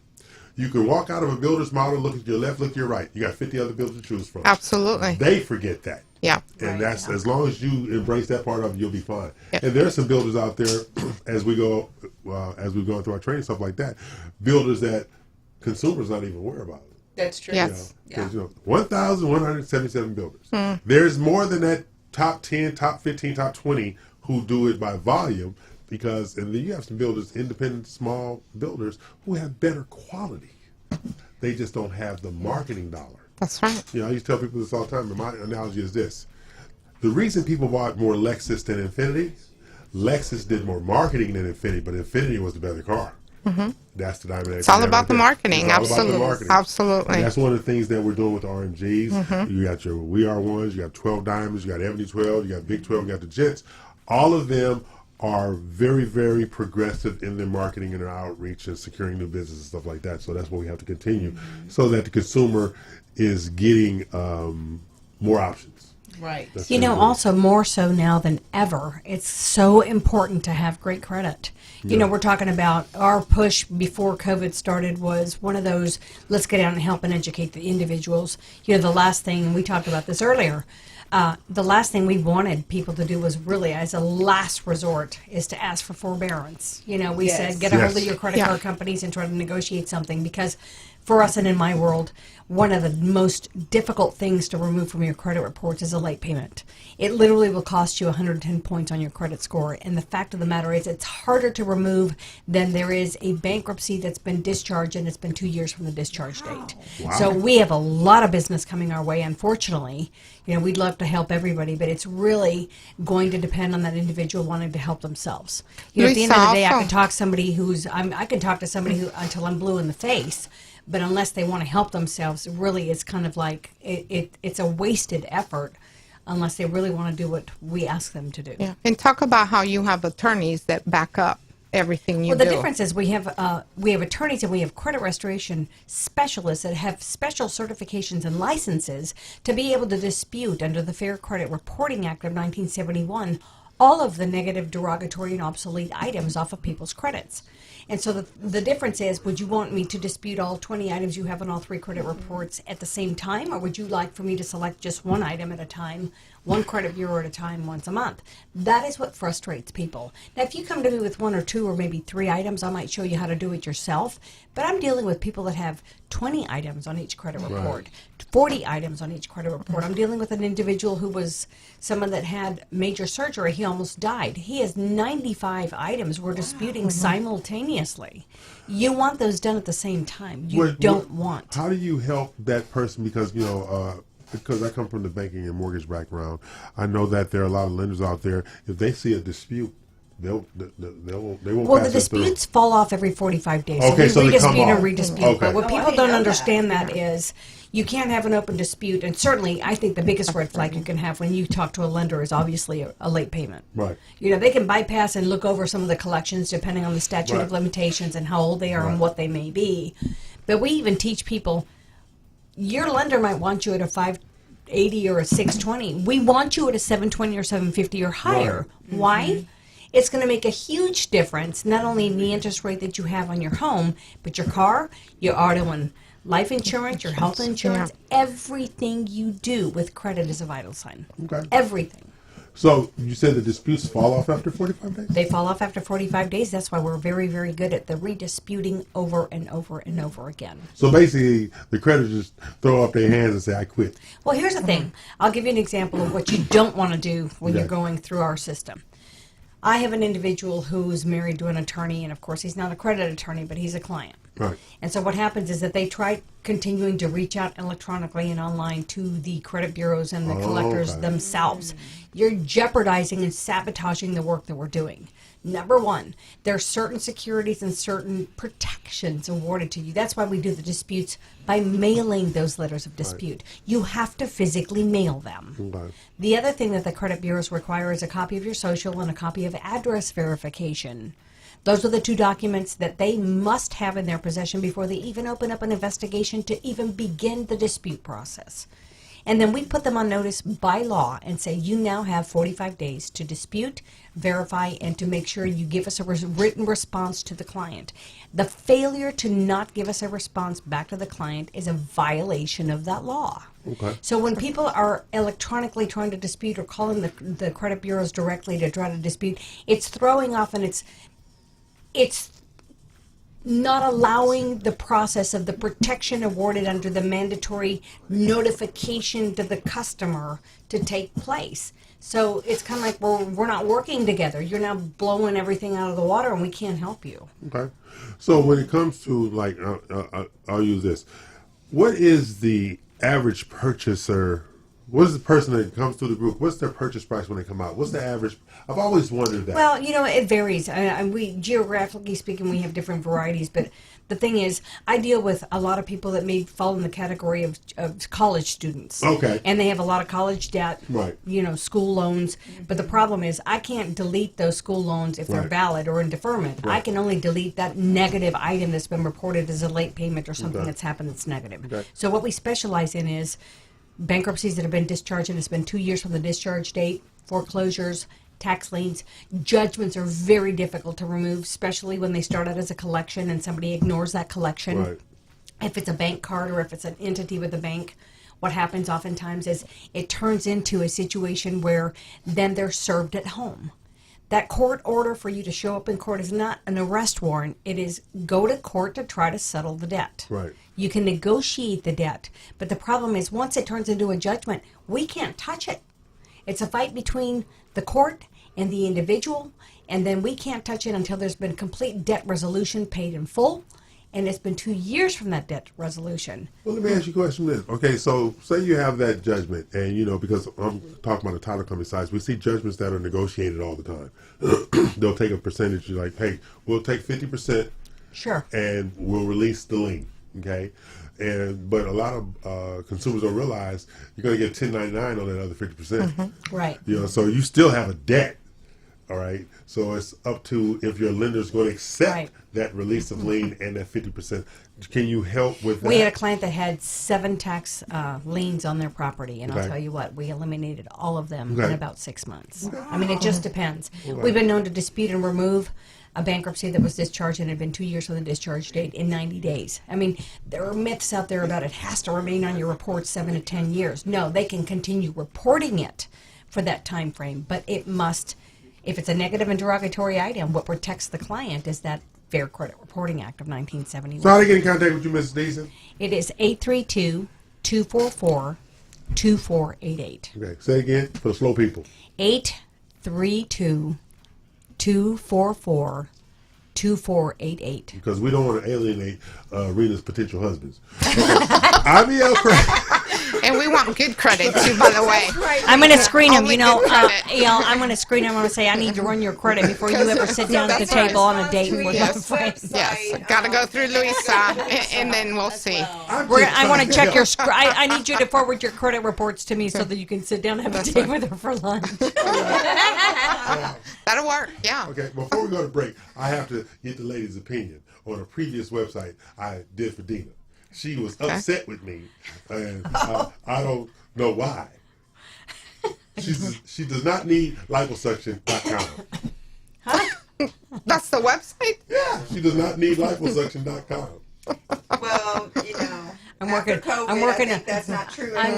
You can walk out of a builder's model, look at your left, look to your right. You got 50 other builders to choose from. Absolutely. They forget that. Yeah. And that's as long as you embrace that part of it, you'll be fine. And there are some builders out there, as we go, as we've gone through our training, stuff like that, builders that consumers not even aware about. That's true. Yes. Because, 1,177 builders. There's more than that top 10, top 15, top 20 who do it by volume, because, and then you have some builders, independent, small builders, who have better quality. They just don't have the marketing dollar. That's right. You know, I used to tell people this all the time, and my analogy is this. The reason people bought more Lexus than Infiniti, Lexus did more marketing than Infiniti, but Infiniti was the better car. That's the diamond. It's all about the marketing. It's all about the Absolutely. marketing. Absolutely. And that's one of the things that we're doing with RMGs. You got your We Are Ones, you got 12 Diamonds, you got Ebony 12, you got Big 12, you got the Jets. All of them are very, very progressive in their marketing and their outreach and securing new business and stuff like that. So that's what we have to continue so that the consumer is getting more options. Right. That's You know, really- also more so now than ever, it's so important to have great credit. You know, we're talking about our push before COVID started was one of those, let's get out and help and educate the individuals. You know, the last thing, and we talked about this earlier, the last thing we wanted people to do was really, as a last resort, is to ask for forbearance. You know, we Yes. said, get a hold of Yes. your credit Yeah. card companies and try to negotiate something, because for us and in my world, one of the most difficult things to remove from your credit reports is a late payment. It literally will cost you 110 points on your credit score. And the fact of the matter is it's harder to remove than there is a bankruptcy that's been discharged and it's been 2 years from the discharge date. Wow. So we have a lot of business coming our way, unfortunately. You know, we'd love to help everybody, but it's really going to depend on that individual wanting to help themselves. You know, at the end of the day, I can talk somebody I can talk to somebody who until I'm blue in the face. But unless they want to help themselves, really it's kind of like it's a wasted effort unless they really want to do what we ask them to do. Yeah. And talk about how you have attorneys that back up everything you Well, do. the difference is we have attorneys and we have credit restoration specialists that have special certifications and licenses to be able to dispute under the Fair Credit Reporting Act of 1971 all of the negative, derogatory, and obsolete items off of people's credits. And so the difference is, would you want me to dispute all 20 items you have on all 3 credit reports at the same time, or would you like for me to select just one item at a time, one credit bureau at a time, once a month? That is what frustrates people. Now, if you come to me with 1 or 2 or maybe 3 items, I might show you how to do it yourself. But I'm dealing with people that have 20 items on each credit report, 40 items on each credit report. I'm dealing with an individual who was someone that had major surgery. He almost died. He has 95 items we're disputing simultaneously. You want those done at the same time. You don't want. How do you help that person? Because, you know, because I come from the banking and mortgage background, I know that there are a lot of lenders out there. If they see a dispute, they won't Well, pass the it disputes through. fall off every 45 days. Okay, so we they come redispute and off. redispute. Okay. But what Oh, I people didn't don't know understand that is you can't have an open dispute. And certainly, I think the biggest red flag you can have when you talk to a lender is obviously a late payment. Right. You know, they can bypass and look over some of the collections depending on the statute of Right. limitations and how old they are and what they may be. But we even teach people, your lender might want you at a 580 or a 620. We want you at a 720 or 750 or higher. Right. Why? It's going to make a huge difference, not only in the interest rate that you have on your home, but your car, your auto and life insurance, your health insurance, everything you do with credit is a vital sign. Okay. Everything. So you said the disputes fall off after 45 days? They fall off after 45 days. That's why we're very, very good at the redisputing over and over and over again. So basically, the creditors just throw up their hands and say, I quit. Well, here's the thing. I'll give you an example of what you don't want to do when you're Okay. going through our system. I have an individual who's married to an attorney, and of course he's not a credit attorney, but he's a client. Right. And so what happens is that they try continuing to reach out electronically and online to the credit bureaus and the collectors themselves. You're jeopardizing and sabotaging the work that we're doing. Number one, there are certain securities and certain protections awarded to you. That's why we do the disputes by mailing those letters of dispute. You have to physically mail them. Okay. The other thing that the credit bureaus require is a copy of your social and a copy of address verification. Those are the 2 documents that they must have in their possession before they even open up an investigation to even begin the dispute process. And then we put them on notice by law and say, you now have 45 days to dispute, verify, and to make sure you give us a written response to the client. The failure to not give us a response back to the client is a violation of that law. Okay. So when people are electronically trying to dispute or calling the credit bureaus directly to try to dispute, it's throwing off and it's not allowing the process of the protection awarded under the mandatory notification to the customer to take place. So it's kind of like, well, we're not working together. You're now blowing everything out of the water and we can't help you. Okay. So when it comes to, like, I'll use this. What is the average purchaser? What is the person that comes through the group? What's their purchase price when they come out? What's the average? I've always wondered that. Well, you know, it varies. We, geographically speaking, we have different varieties. But the thing is, I deal with a lot of people that may fall in the category of college students. Okay. And they have a lot of college debt, Right. you know, school loans. But the problem is, I can't delete those school loans if they're Right. valid or in deferment. I Right. can only delete that negative item that's been reported as a late payment or something Okay. that's happened that's negative. Okay. So what we specialize in is bankruptcies that have been discharged and it's been 2 years from the discharge date, foreclosures, tax liens. Judgments are very difficult to remove, especially when they start out as a collection and somebody ignores that collection. Right. If it's a bank card or if it's an entity with a bank, what happens oftentimes is it turns into a situation where then they're served at home. That court order for you to show up in court is not an arrest warrant. It is go to court to try to settle the debt. Right. You can negotiate the debt, but the problem is once it turns into a judgment, we can't touch it. It's a fight between the court and the individual, and then we can't touch it until there's been complete debt resolution paid in full, and it's been 2 years from that debt resolution. Well, let me ask you a question then. Okay, so say you have that judgment, and, you know, because I'm talking about the title company size, we see judgments that are negotiated all the time. They'll take a percentage, like, hey, we'll take 50%. Sure. And we'll release the lien, okay? But a lot of consumers don't realize you're going to get 1099 on that other 50%. Right. You know, so you still have a debt, all right? So it's up to if your lender's going to accept that release of lien and that 50%. Can you help with that? We had a client that had 7 tax liens on their property, and I'll Okay. tell you what, we eliminated all of them Okay. in about 6 months. I mean, it just depends. Right. We've been known to dispute and remove a bankruptcy that was discharged and had been 2 years from the discharge date in 90 days. I mean, there are myths out there about it has to remain on your report 7 to 10 years. No, they can continue reporting it for that time frame, but it must, if it's a negative interrogatory item, what protects the client is that Fair Credit Reporting Act of 1971. So how do they get in contact with you, Mrs. Deason? It is 832-244-2488. Okay, say it again for the slow people. 832-244-2488. Because we don't want to alienate Rena's potential husbands. Okay. I'm E.L. Craig. And we want good credit too, by the way. I'm going to screen him, Only you know. good credit. I'm going to screen him. I'm going to say, I need to run your credit before you ever sit down at the That's right. table on a date with a friend. Yes, got to go through Louisa, and then we'll see. I want to check your. I need you to forward your credit reports to me so that you can sit down and have a date with her for lunch. That'll work. Yeah. Okay, before we go to break, I have to get the lady's opinion on a previous website I did for Dina. She was upset with me, and I don't know why. She does not need liposuction.com. That's the website? Yeah, she does not need liposuction.com. Well, you know, I'm working. COVID, I'm working. I think that's not true. I'm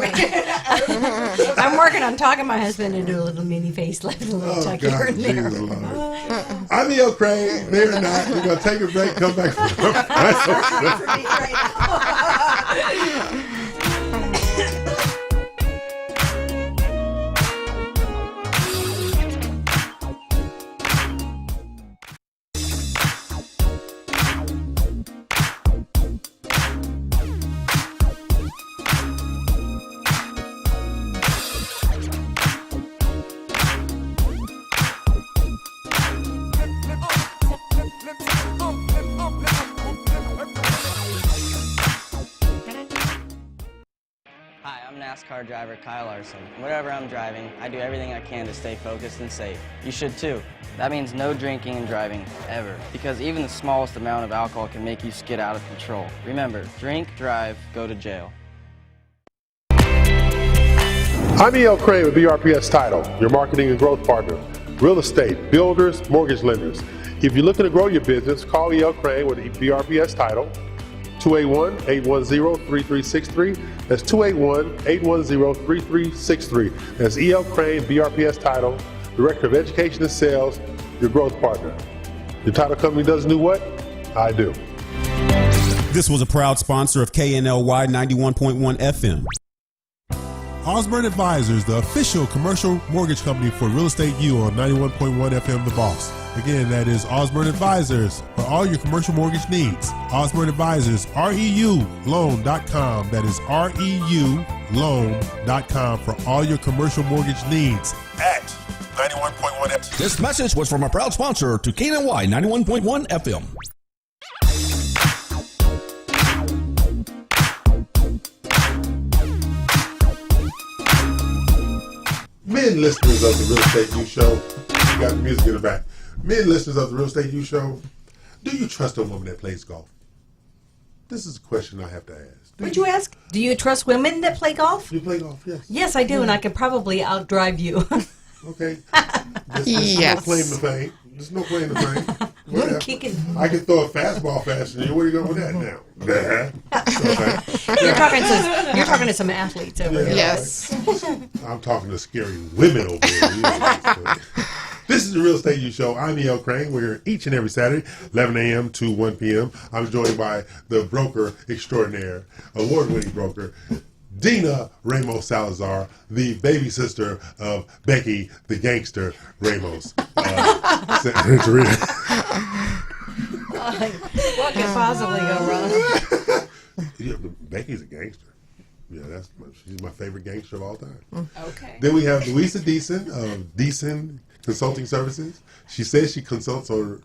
working on talking my husband into a little mini facelift, a little tuck here and there. Jesus Lord. I'm E.L. Craig. They're not. We're going to take a break, come back for Hi, I'm NASCAR driver Kyle Larson. Whatever I'm driving, I do everything I can to stay focused and safe. You should too. That means no drinking and driving, ever. Because even the smallest amount of alcohol can make you skid out of control. Remember, drink, drive, go to jail. I'm E.L. Craig with BRPS Title, your marketing and growth partner. Real estate, builders, mortgage lenders. If you're looking to grow your business, call E.L. Craig with BRPS Title, 281-810-3363. That's 281-810-3363. That's E.L. Crane, BRPS Title, Director of Education and Sales, your growth partner. Your title company doesn't do what? I do. This was a proud sponsor of KNLY 91.1 FM. Osborne Advisors, the official commercial mortgage company for Real Estate U on 91.1 FM The Boss. Again, that is Osborne Advisors for all your commercial mortgage needs. Osborne Advisors, REULoan.com. That is REULoan.com for all your commercial mortgage needs at 91.1 FM. This message was from a proud sponsor to KNY 91.1 FM. Men listeners of the Real Estate U Show, you got the music in the back. Men listeners of the Real Estate U Show, do you trust a woman that plays golf? This is a question I have to ask. Would you ask? Do you trust women that play golf? You play golf, yes. Yes, I do, and I could probably outdrive you. Okay. There's no claim to fame. There's no claim to fame. Little kicking. I can throw a fastball faster than you. Where are you going with that now? Okay. You're talking to some athletes over here. Yes. I'm talking to scary women over here. This is the Real Estate U Show. I'm E.L. Crane. We're here each and every Saturday, 11 a.m. to 1 p.m. I'm joined by the broker extraordinaire, award-winning broker, Dina Ramos Salazar, the baby sister of Becky the Gangster Ramos. What could possibly go wrong? Yeah, Becky's a gangster. Yeah, she's my favorite gangster of all time. Okay. Then we have Louisa Deason of Deason Consulting Services. She says she consults on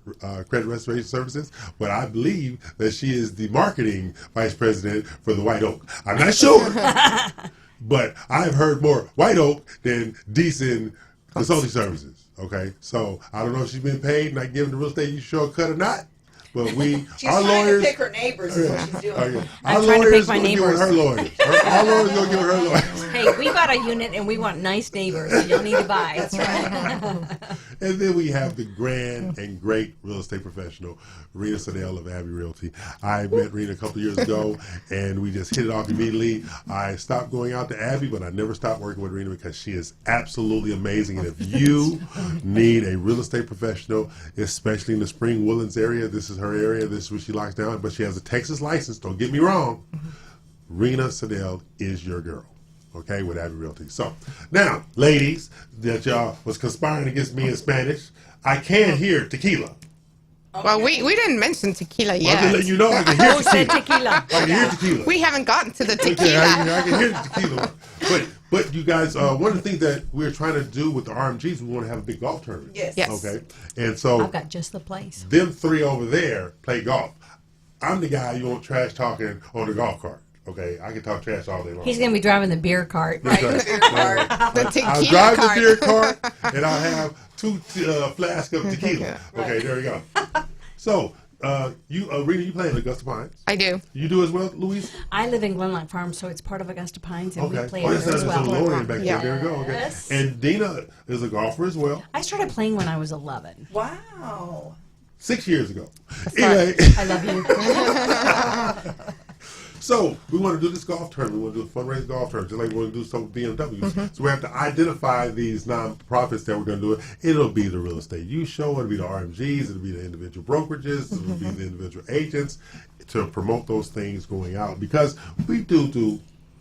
credit restoration services, but I believe that she is the marketing vice president for the White Oak. I'm not sure, but I've heard more White Oak than Deason Consulting Services. Okay, so I don't know if she's been paid and I give the Real Estate U Show a cut or not. But she's our trying lawyers to pick her neighbors is what she's doing. I'm trying to pick my gonna neighbors. Give her lawyers. Our lawyers gonna give her lawyers. Hey, we got a unit and we want nice neighbors. So y'all need to buy. That's right. And then we have the grand and great real estate professional, Rena Sadell of Abbey Realty. I met Rena a couple years ago, and we just hit it off immediately. I stopped going out to Abbey, but I never stopped working with Rena because she is absolutely amazing. And if you need a real estate professional, especially in the Spring Woodlands area, this is her area. This is where she locks down. But she has a Texas license. Don't get me wrong. Rena Sadell is your girl. Okay, with Abbey Realty. So, now, ladies, that y'all was conspiring against me in Spanish, I can hear tequila. Well, we didn't mention tequila Well, yet. I'm just letting you know I can hear Who said tequila. tequila? I can hear tequila. We haven't gotten to the Okay, tequila. I can hear the tequila. But you guys, one of the things that we're trying to do with the RMGs, we want to have a big golf tournament. Yes. Okay. And so I've got just the place. them three over there play golf. I'm the guy you want trash talking on the golf cart. Okay, I can talk trash all day long. He's going to be driving the beer cart. That's right. The I'll tequila drive cart. the beer cart and I'll have 2 flasks of tequila. Okay, there we go. So, Rita, you play in Augusta Pines. I do. You do as well, Louise? I live in Glenlock Farm, so it's part of Augusta Pines, and we play yes, there as well. Lorian back there. There we go. Okay. Yes. And Dina is a golfer as well. I started playing when I was 11. Wow. 6 years ago. That's Anyway. I love you. So we want to do this golf tournament. We want to do a fundraising golf tournament, just like we want to do some BMWs. Mm-hmm. So we have to identify these nonprofits that we're going to do it. It'll be the Real Estate U Show. It'll be the RMGs. It'll be the individual brokerages. It'll be the individual agents to promote those things going out, because we do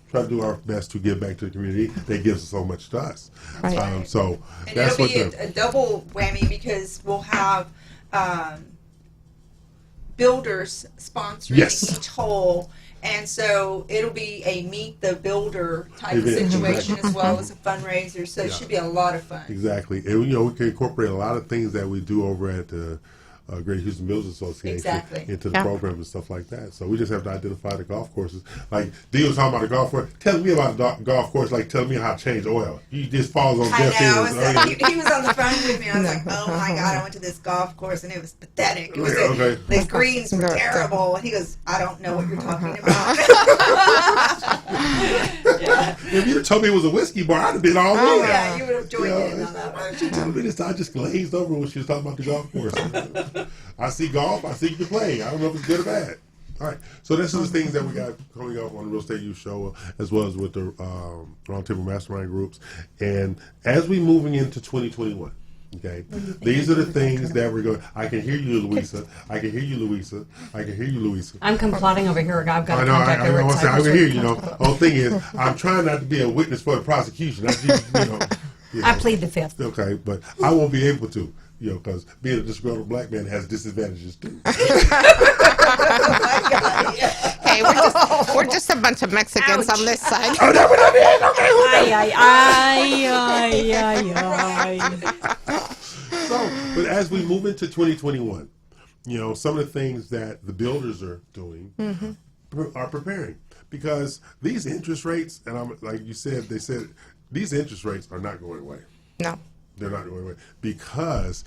try to do our best to give back to the community that gives so much to us. Right. So And that's it'll what be a double whammy, because we'll have builders sponsoring Yes. each hole. And so it'll be a meet the builder type of Event. situation as well as a fundraiser. So it should be a lot of fun. Exactly. And we can incorporate a lot of things that we do over at the Great Houston Builders Association Exactly. into the program and stuff like that. So we just have to identify the golf courses. Like Dee was talking about the golf course. Telling me about the golf course, like telling me how to change oil. He just falls on I deaf know. ears. He was on the phone with me. I was like, oh my God, I went to this golf course and it was pathetic. It was Okay. the greens were terrible. And he goes, I don't know what you're talking about. If you'd told me it was a whiskey bar, I'd have been all Oh, over. yeah, you would have joined in on that one. She told me this. I just glazed over when she was talking about the golf course. I see golf. I see you play. I don't know if it's good or bad. All right. So this is the things that we got coming up on the Real Estate U Show, as well as with the Roundtable Mastermind groups. And as we moving into 2021, okay, these are the things that we're going. I can hear you, Louisa. I can hear you, Louisa. I can hear you, Louisa. I'm complotting over here. I've got I a know. contact over at I Cypress can hear you. Ridge. The whole thing is, I'm trying not to be a witness for the prosecution. That's I plead the fifth. Okay, but I won't be able to, because being a disgruntled black man has disadvantages too. Hey, we're just a bunch of Mexicans on this side. Oh, that's what I mean. Ay. So, but as we move into 2021, some of the things that the builders are doing are preparing, because these interest rates, and I'm like you said, they said these interest rates are not going away. No, they're not going away, because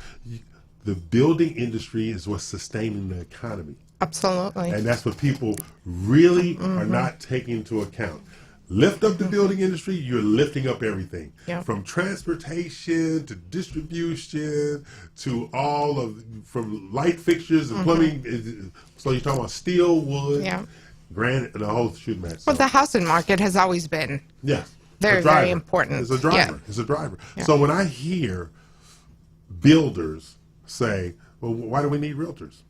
the building industry is what's sustaining the economy. Absolutely. And that's what people really are not taking into account. Lift up the building industry, you're lifting up everything. Yeah. From transportation to distribution to from light fixtures and plumbing. So you're talking about steel, wood, granite, and the whole shooting match. Well, the housing market has always been Yes. very, very important. It's a driver. Yeah. It's a driver. Yeah. So when I hear builders say, well, why do we need realtors?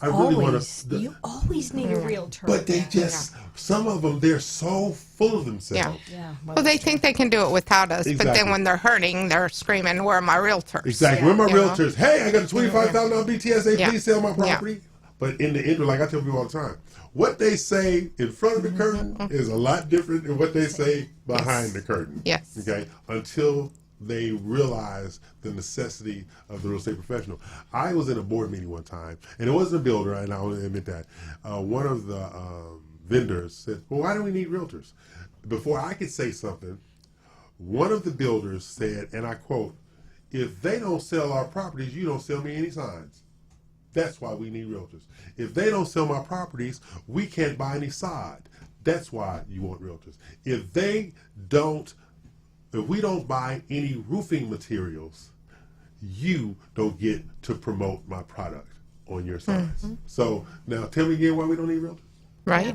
I really want to. You always need a realtor. But they just, some of them, they're so full of themselves. Yeah. Well, they think they can do it without us, but Exactly. then when they're hurting, they're screaming, "Where are my realtors?" Exactly. Where are my You know? realtors? Hey, I got a $25,000 BTSA. Yeah. Please sell my property. But in the end, like I tell people all the time, what they say in front of the curtain is a lot different than what they say behind the curtain. Yes. Okay. Until they realize the necessity of the real estate professional. I was in a board meeting one time, and it wasn't a builder, and I will admit that. One of the vendors said, well, why do we need realtors? Before I could say something, one of the builders said, and I quote, if they don't sell our properties, you don't sell me any signs. That's why we need realtors. If they don't sell my properties, we can't buy any sod. That's why you want realtors. If we don't buy any roofing materials, you don't get to promote my product on your signs. So now tell me again why we don't need realtors. Right.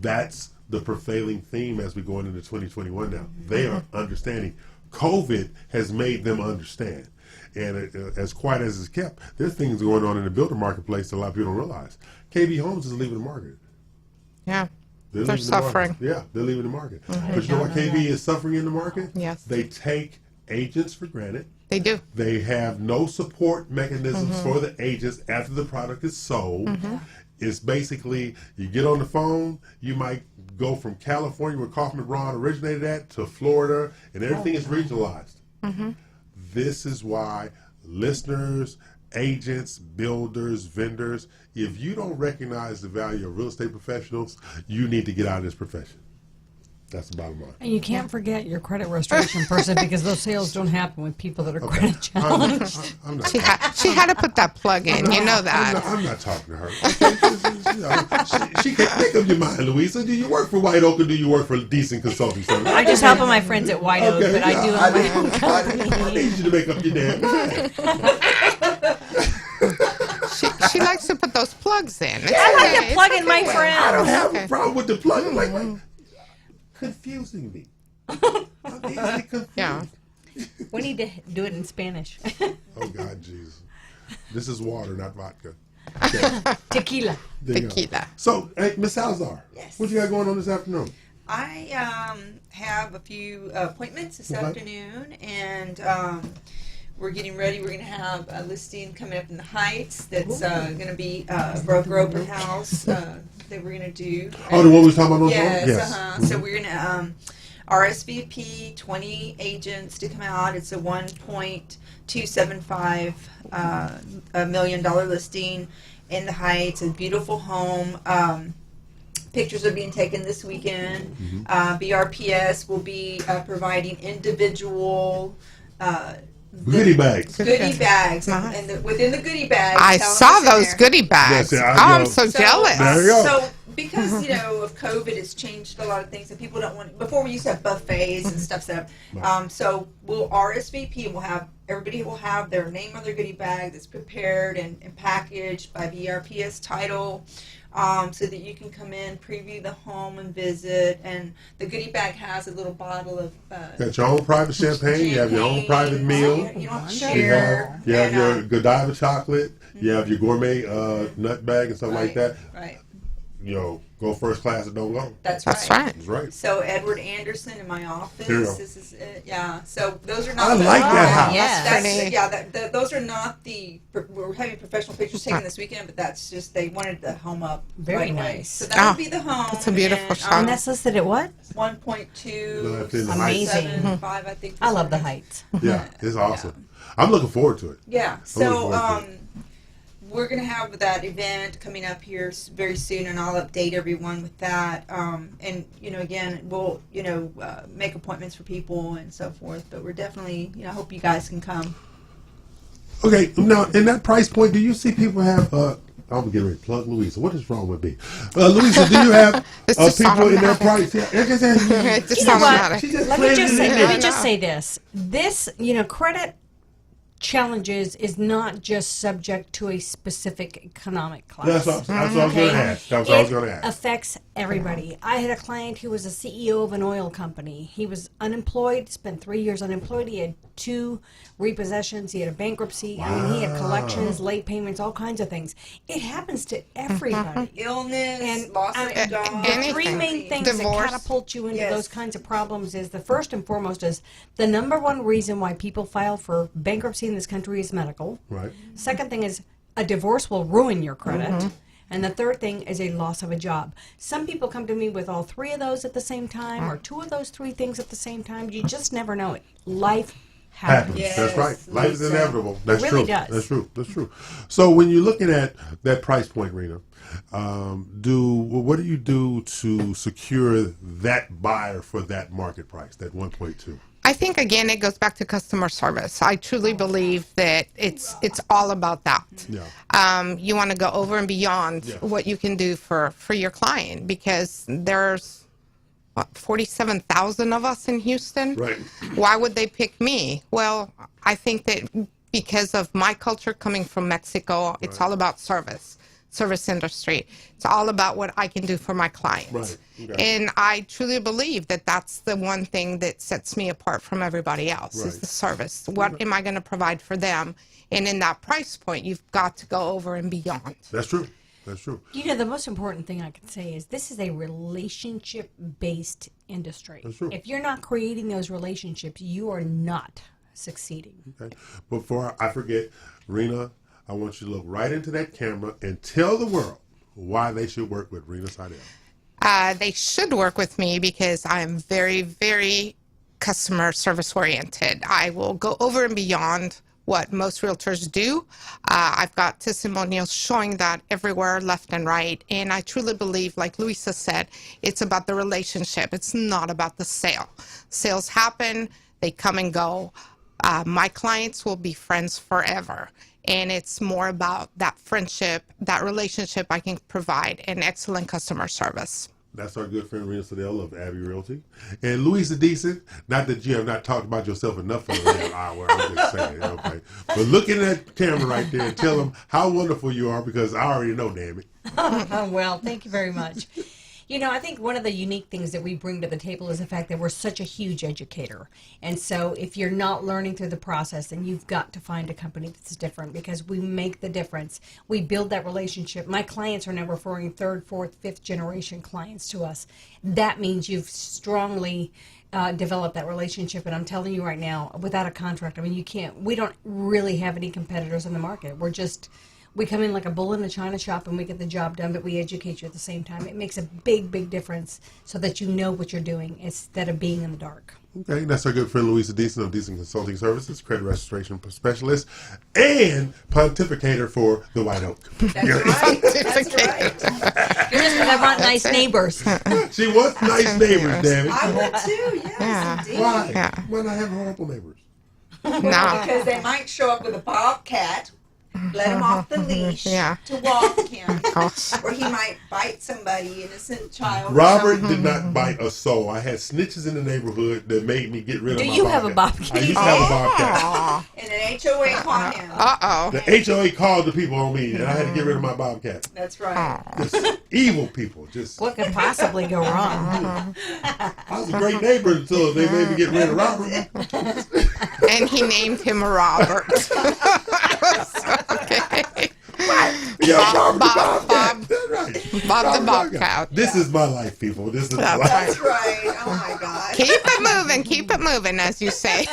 That's the prevailing theme as we go into 2021 now. They are understanding. COVID has made them understand. And as quiet as it's kept, there's things going on in the builder marketplace that a lot of people don't realize. KB Homes is leaving the market. Yeah. They're They're leaving the market. suffering. Yeah, they're leaving the market. But you know what KB is suffering in the market? Yes. They take agents for granted. They do. They have no support mechanisms for the agents after the product is sold. It's basically, you get on the phone, you might go from California, where Kaufman Braun originated at, to Florida, and everything is regionalized. This is why listeners, agents, builders, vendors, if you don't recognize the value of real estate professionals, you need to get out of this profession. That's the bottom line. And you can't forget your credit restoration person, because those sales don't happen with people that are credit challenged. I'm not She had to put that plug in. You know that. I'm not talking to her. Okay? She can't make up your mind, Louisa. Do you work for White Oak or do you work for a decent consulting service? I just help my friends at White Oak, but I do have my own company. I need you to make up your damn mind. She likes to put those plugs in. I like to plug in my friends. I don't have a problem with the plug. I'm like, what? Confusing me. I'm easily confused. Yeah. We need to do it in Spanish. Oh, God, Jesus. This is water, not vodka. Tequila. There you go. Tequila. So, hey, Miss Salazar, what you got going on this afternoon? I have a few appointments this afternoon, and we're getting ready. We're going to have a listing coming up in the Heights that's going to be a broker open house that we're going to do. Oh, the one we was talking about on the phone? Yes, Yes. So we're going to RSVP 20 agents to come out. It's a $1.275 million listing in the Heights, a beautiful home. Pictures are being taken this weekend. BRPS will be providing individual goodie bags. Goodie bags. And within the goodie bags, I tell them saw what's in those there. goodie bags. Yes, I'm so jealous. There you go. So because of COVID, it's changed a lot of things, and people don't want. Before we used to have buffets and stuff set up. So we'll RSVP, and everybody will have their name on their goodie bag that's prepared and packaged by BRPS title. So that you can come in, preview the home, and visit. And the goodie bag has a little bottle of Got your own private champagne. You have your own private meal. You don't have to You share. have your Godiva chocolate. You have your gourmet nut bag and stuff like that. Right. Go first class and don't go. That's right. That's right. So Edward Anderson in my office. Here you go. This is it. Yeah. So those are not. I like that house. Those are not the. We're having professional pictures taken this weekend, but that's just they wanted the home up. Very right away. nice. So that would be the home. It's a beautiful shot. And that's listed at what? 1.2. Amazing. 5, I think. I love the Heights. Yeah, it's awesome. I'm looking forward to it. Yeah. I'm So looking forward to it. we're going to have that event coming up here very soon, and I'll update everyone with that. And again, we'll make appointments for people and so forth. But we're definitely, I hope you guys can come. Okay, now in that price point, do you see people have? I'm getting ready to plug Louisa. What is wrong with me, Louisa? Do you have people in that price? Yeah, It's You know what? automatic. Let me just say this. This, credit challenges is not just subject to a specific economic class. That's what I was going to ask. That's what I was going to ask. It affects everybody. I had a client who was a CEO of an oil company. He was unemployed, spent 3 years unemployed. He had 2 repossessions. He had a bankruptcy. I mean, he had collections, late payments, all kinds of things. It happens to everybody. Illness, And loss of a job. the 3 main things Divorce. that catapult you into those kinds of problems is the first and foremost is the number one reason why people file for bankruptcy in this country is medical. Right. Second thing is a divorce will ruin your credit. And the third thing is a loss of a job. Some people come to me with all 3 of those at the same time or 2 of those 3 things at the same time. You just never know it. Life happens. Yes, that's right. Life is inevitable. That's It really true. does. That's true. That's true. So when you're looking at that price point, Rena, what do you do to secure that buyer for that market price, that 1.2? I think again it goes back to customer service. I truly believe that it's all about that. Yeah. You want to go over and beyond what you can do for your client, because there's 47,000 of us in Houston. Right. Why would they pick me? Well, I think that because of my culture coming from Mexico, it's all about service industry. It's all about what I can do for my clients. Right. Okay. And I truly believe that that's the one thing that sets me apart from everybody else is Right. the service. What am I going to provide for them? And in that price point, you've got to go over and beyond. That's true. That's true. You know, the most important thing I can say is this is a relationship-based industry. That's true. If you're not creating those relationships, you are not succeeding. Okay. Before I forget, Rena, I want you to look right into that camera and tell the world why they should work with Rena Seidel. They should work with me because I'm very, very customer service oriented. I will go over and beyond what most realtors do. I've got testimonials showing that everywhere, left and right. And I truly believe, like Luisa said, it's about the relationship. It's not about the sale. Sales happen, they come and go. My clients will be friends forever. And it's more about that friendship, that relationship I can provide, and excellent customer service. That's our good friend Rena Seidel of Abbey Realty. And Louisa Decent, not that you have not talked about yourself enough for that hour, I'm just saying, okay. But look in that camera right there and tell them how wonderful you are, because I already know, damn it. Well, thank you very much. You know, I think one of the unique things that we bring to the table is the fact that we're such a huge educator. And so if you're not learning through the process, then you've got to find a company that's different, because we make the difference. We build that relationship. My clients are now referring 3rd, 4th, 5th generation clients to us. That means you've strongly developed that relationship. And I'm telling you right now, without a contract, I mean, we don't really have any competitors in the market. We come in like a bull in a china shop and we get the job done, but we educate you at the same time. It makes a big, big difference so that you know what you're doing instead of being in the dark. Okay, that's our good friend Louisa Decent of Decent Consulting Services, credit restoration specialist, and pontificator for the White Oak. That's right. That's right. Just because I want nice neighbors. She wants nice neighbors, damn it. I would too, yes, indeed. Why? Yeah. Why not have horrible neighbors? No. Because they might show up with a bobcat, let him off the leash to walk him, or he might bite somebody, innocent child. Robert did not bite a soul. I had snitches in the neighborhood that made me get rid of my bobcat. Do you have a bobcat? I used to have a bobcat. And an HOA caught him. Uh-oh. The HOA called the people on me, and I had to get rid of my bobcat. That's right. Just evil people. Just What could possibly go wrong? I was a great neighbor until they made me get rid of Robert. And he named him Robert. Okay. Yeah, Bob Bob the Bobcat. the That's right. Bob the Bobcat. This is my life, people. This is my life. That's right. Oh my God. Keep it moving, as you say. Okay.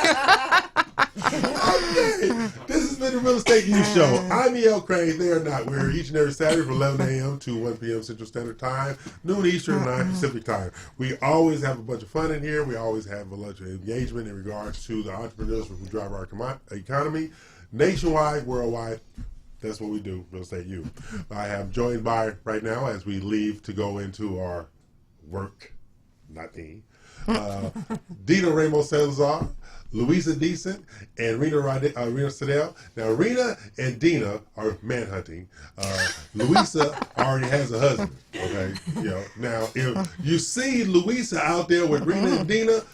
This has been the Real Estate News Show. I'm E.L. Crane. They are not. We're here each and every Saturday from 11 a.m. to 1 p.m. Central Standard Time, noon Eastern, 9 Pacific Time. We always have a bunch of fun in here. We always have a bunch of engagement in regards to the entrepreneurs who drive our economy, nationwide, worldwide. That's what we do, Real Estate U. I am joined by, right now, as we leave to go into our work, not me, Dina Ramos Salazar, Louisa Decent, and Rena Seidel. Now, Rena and Dina are manhunting. Louisa already has a husband. Okay, now if you see Louisa out there with Rena and Dina,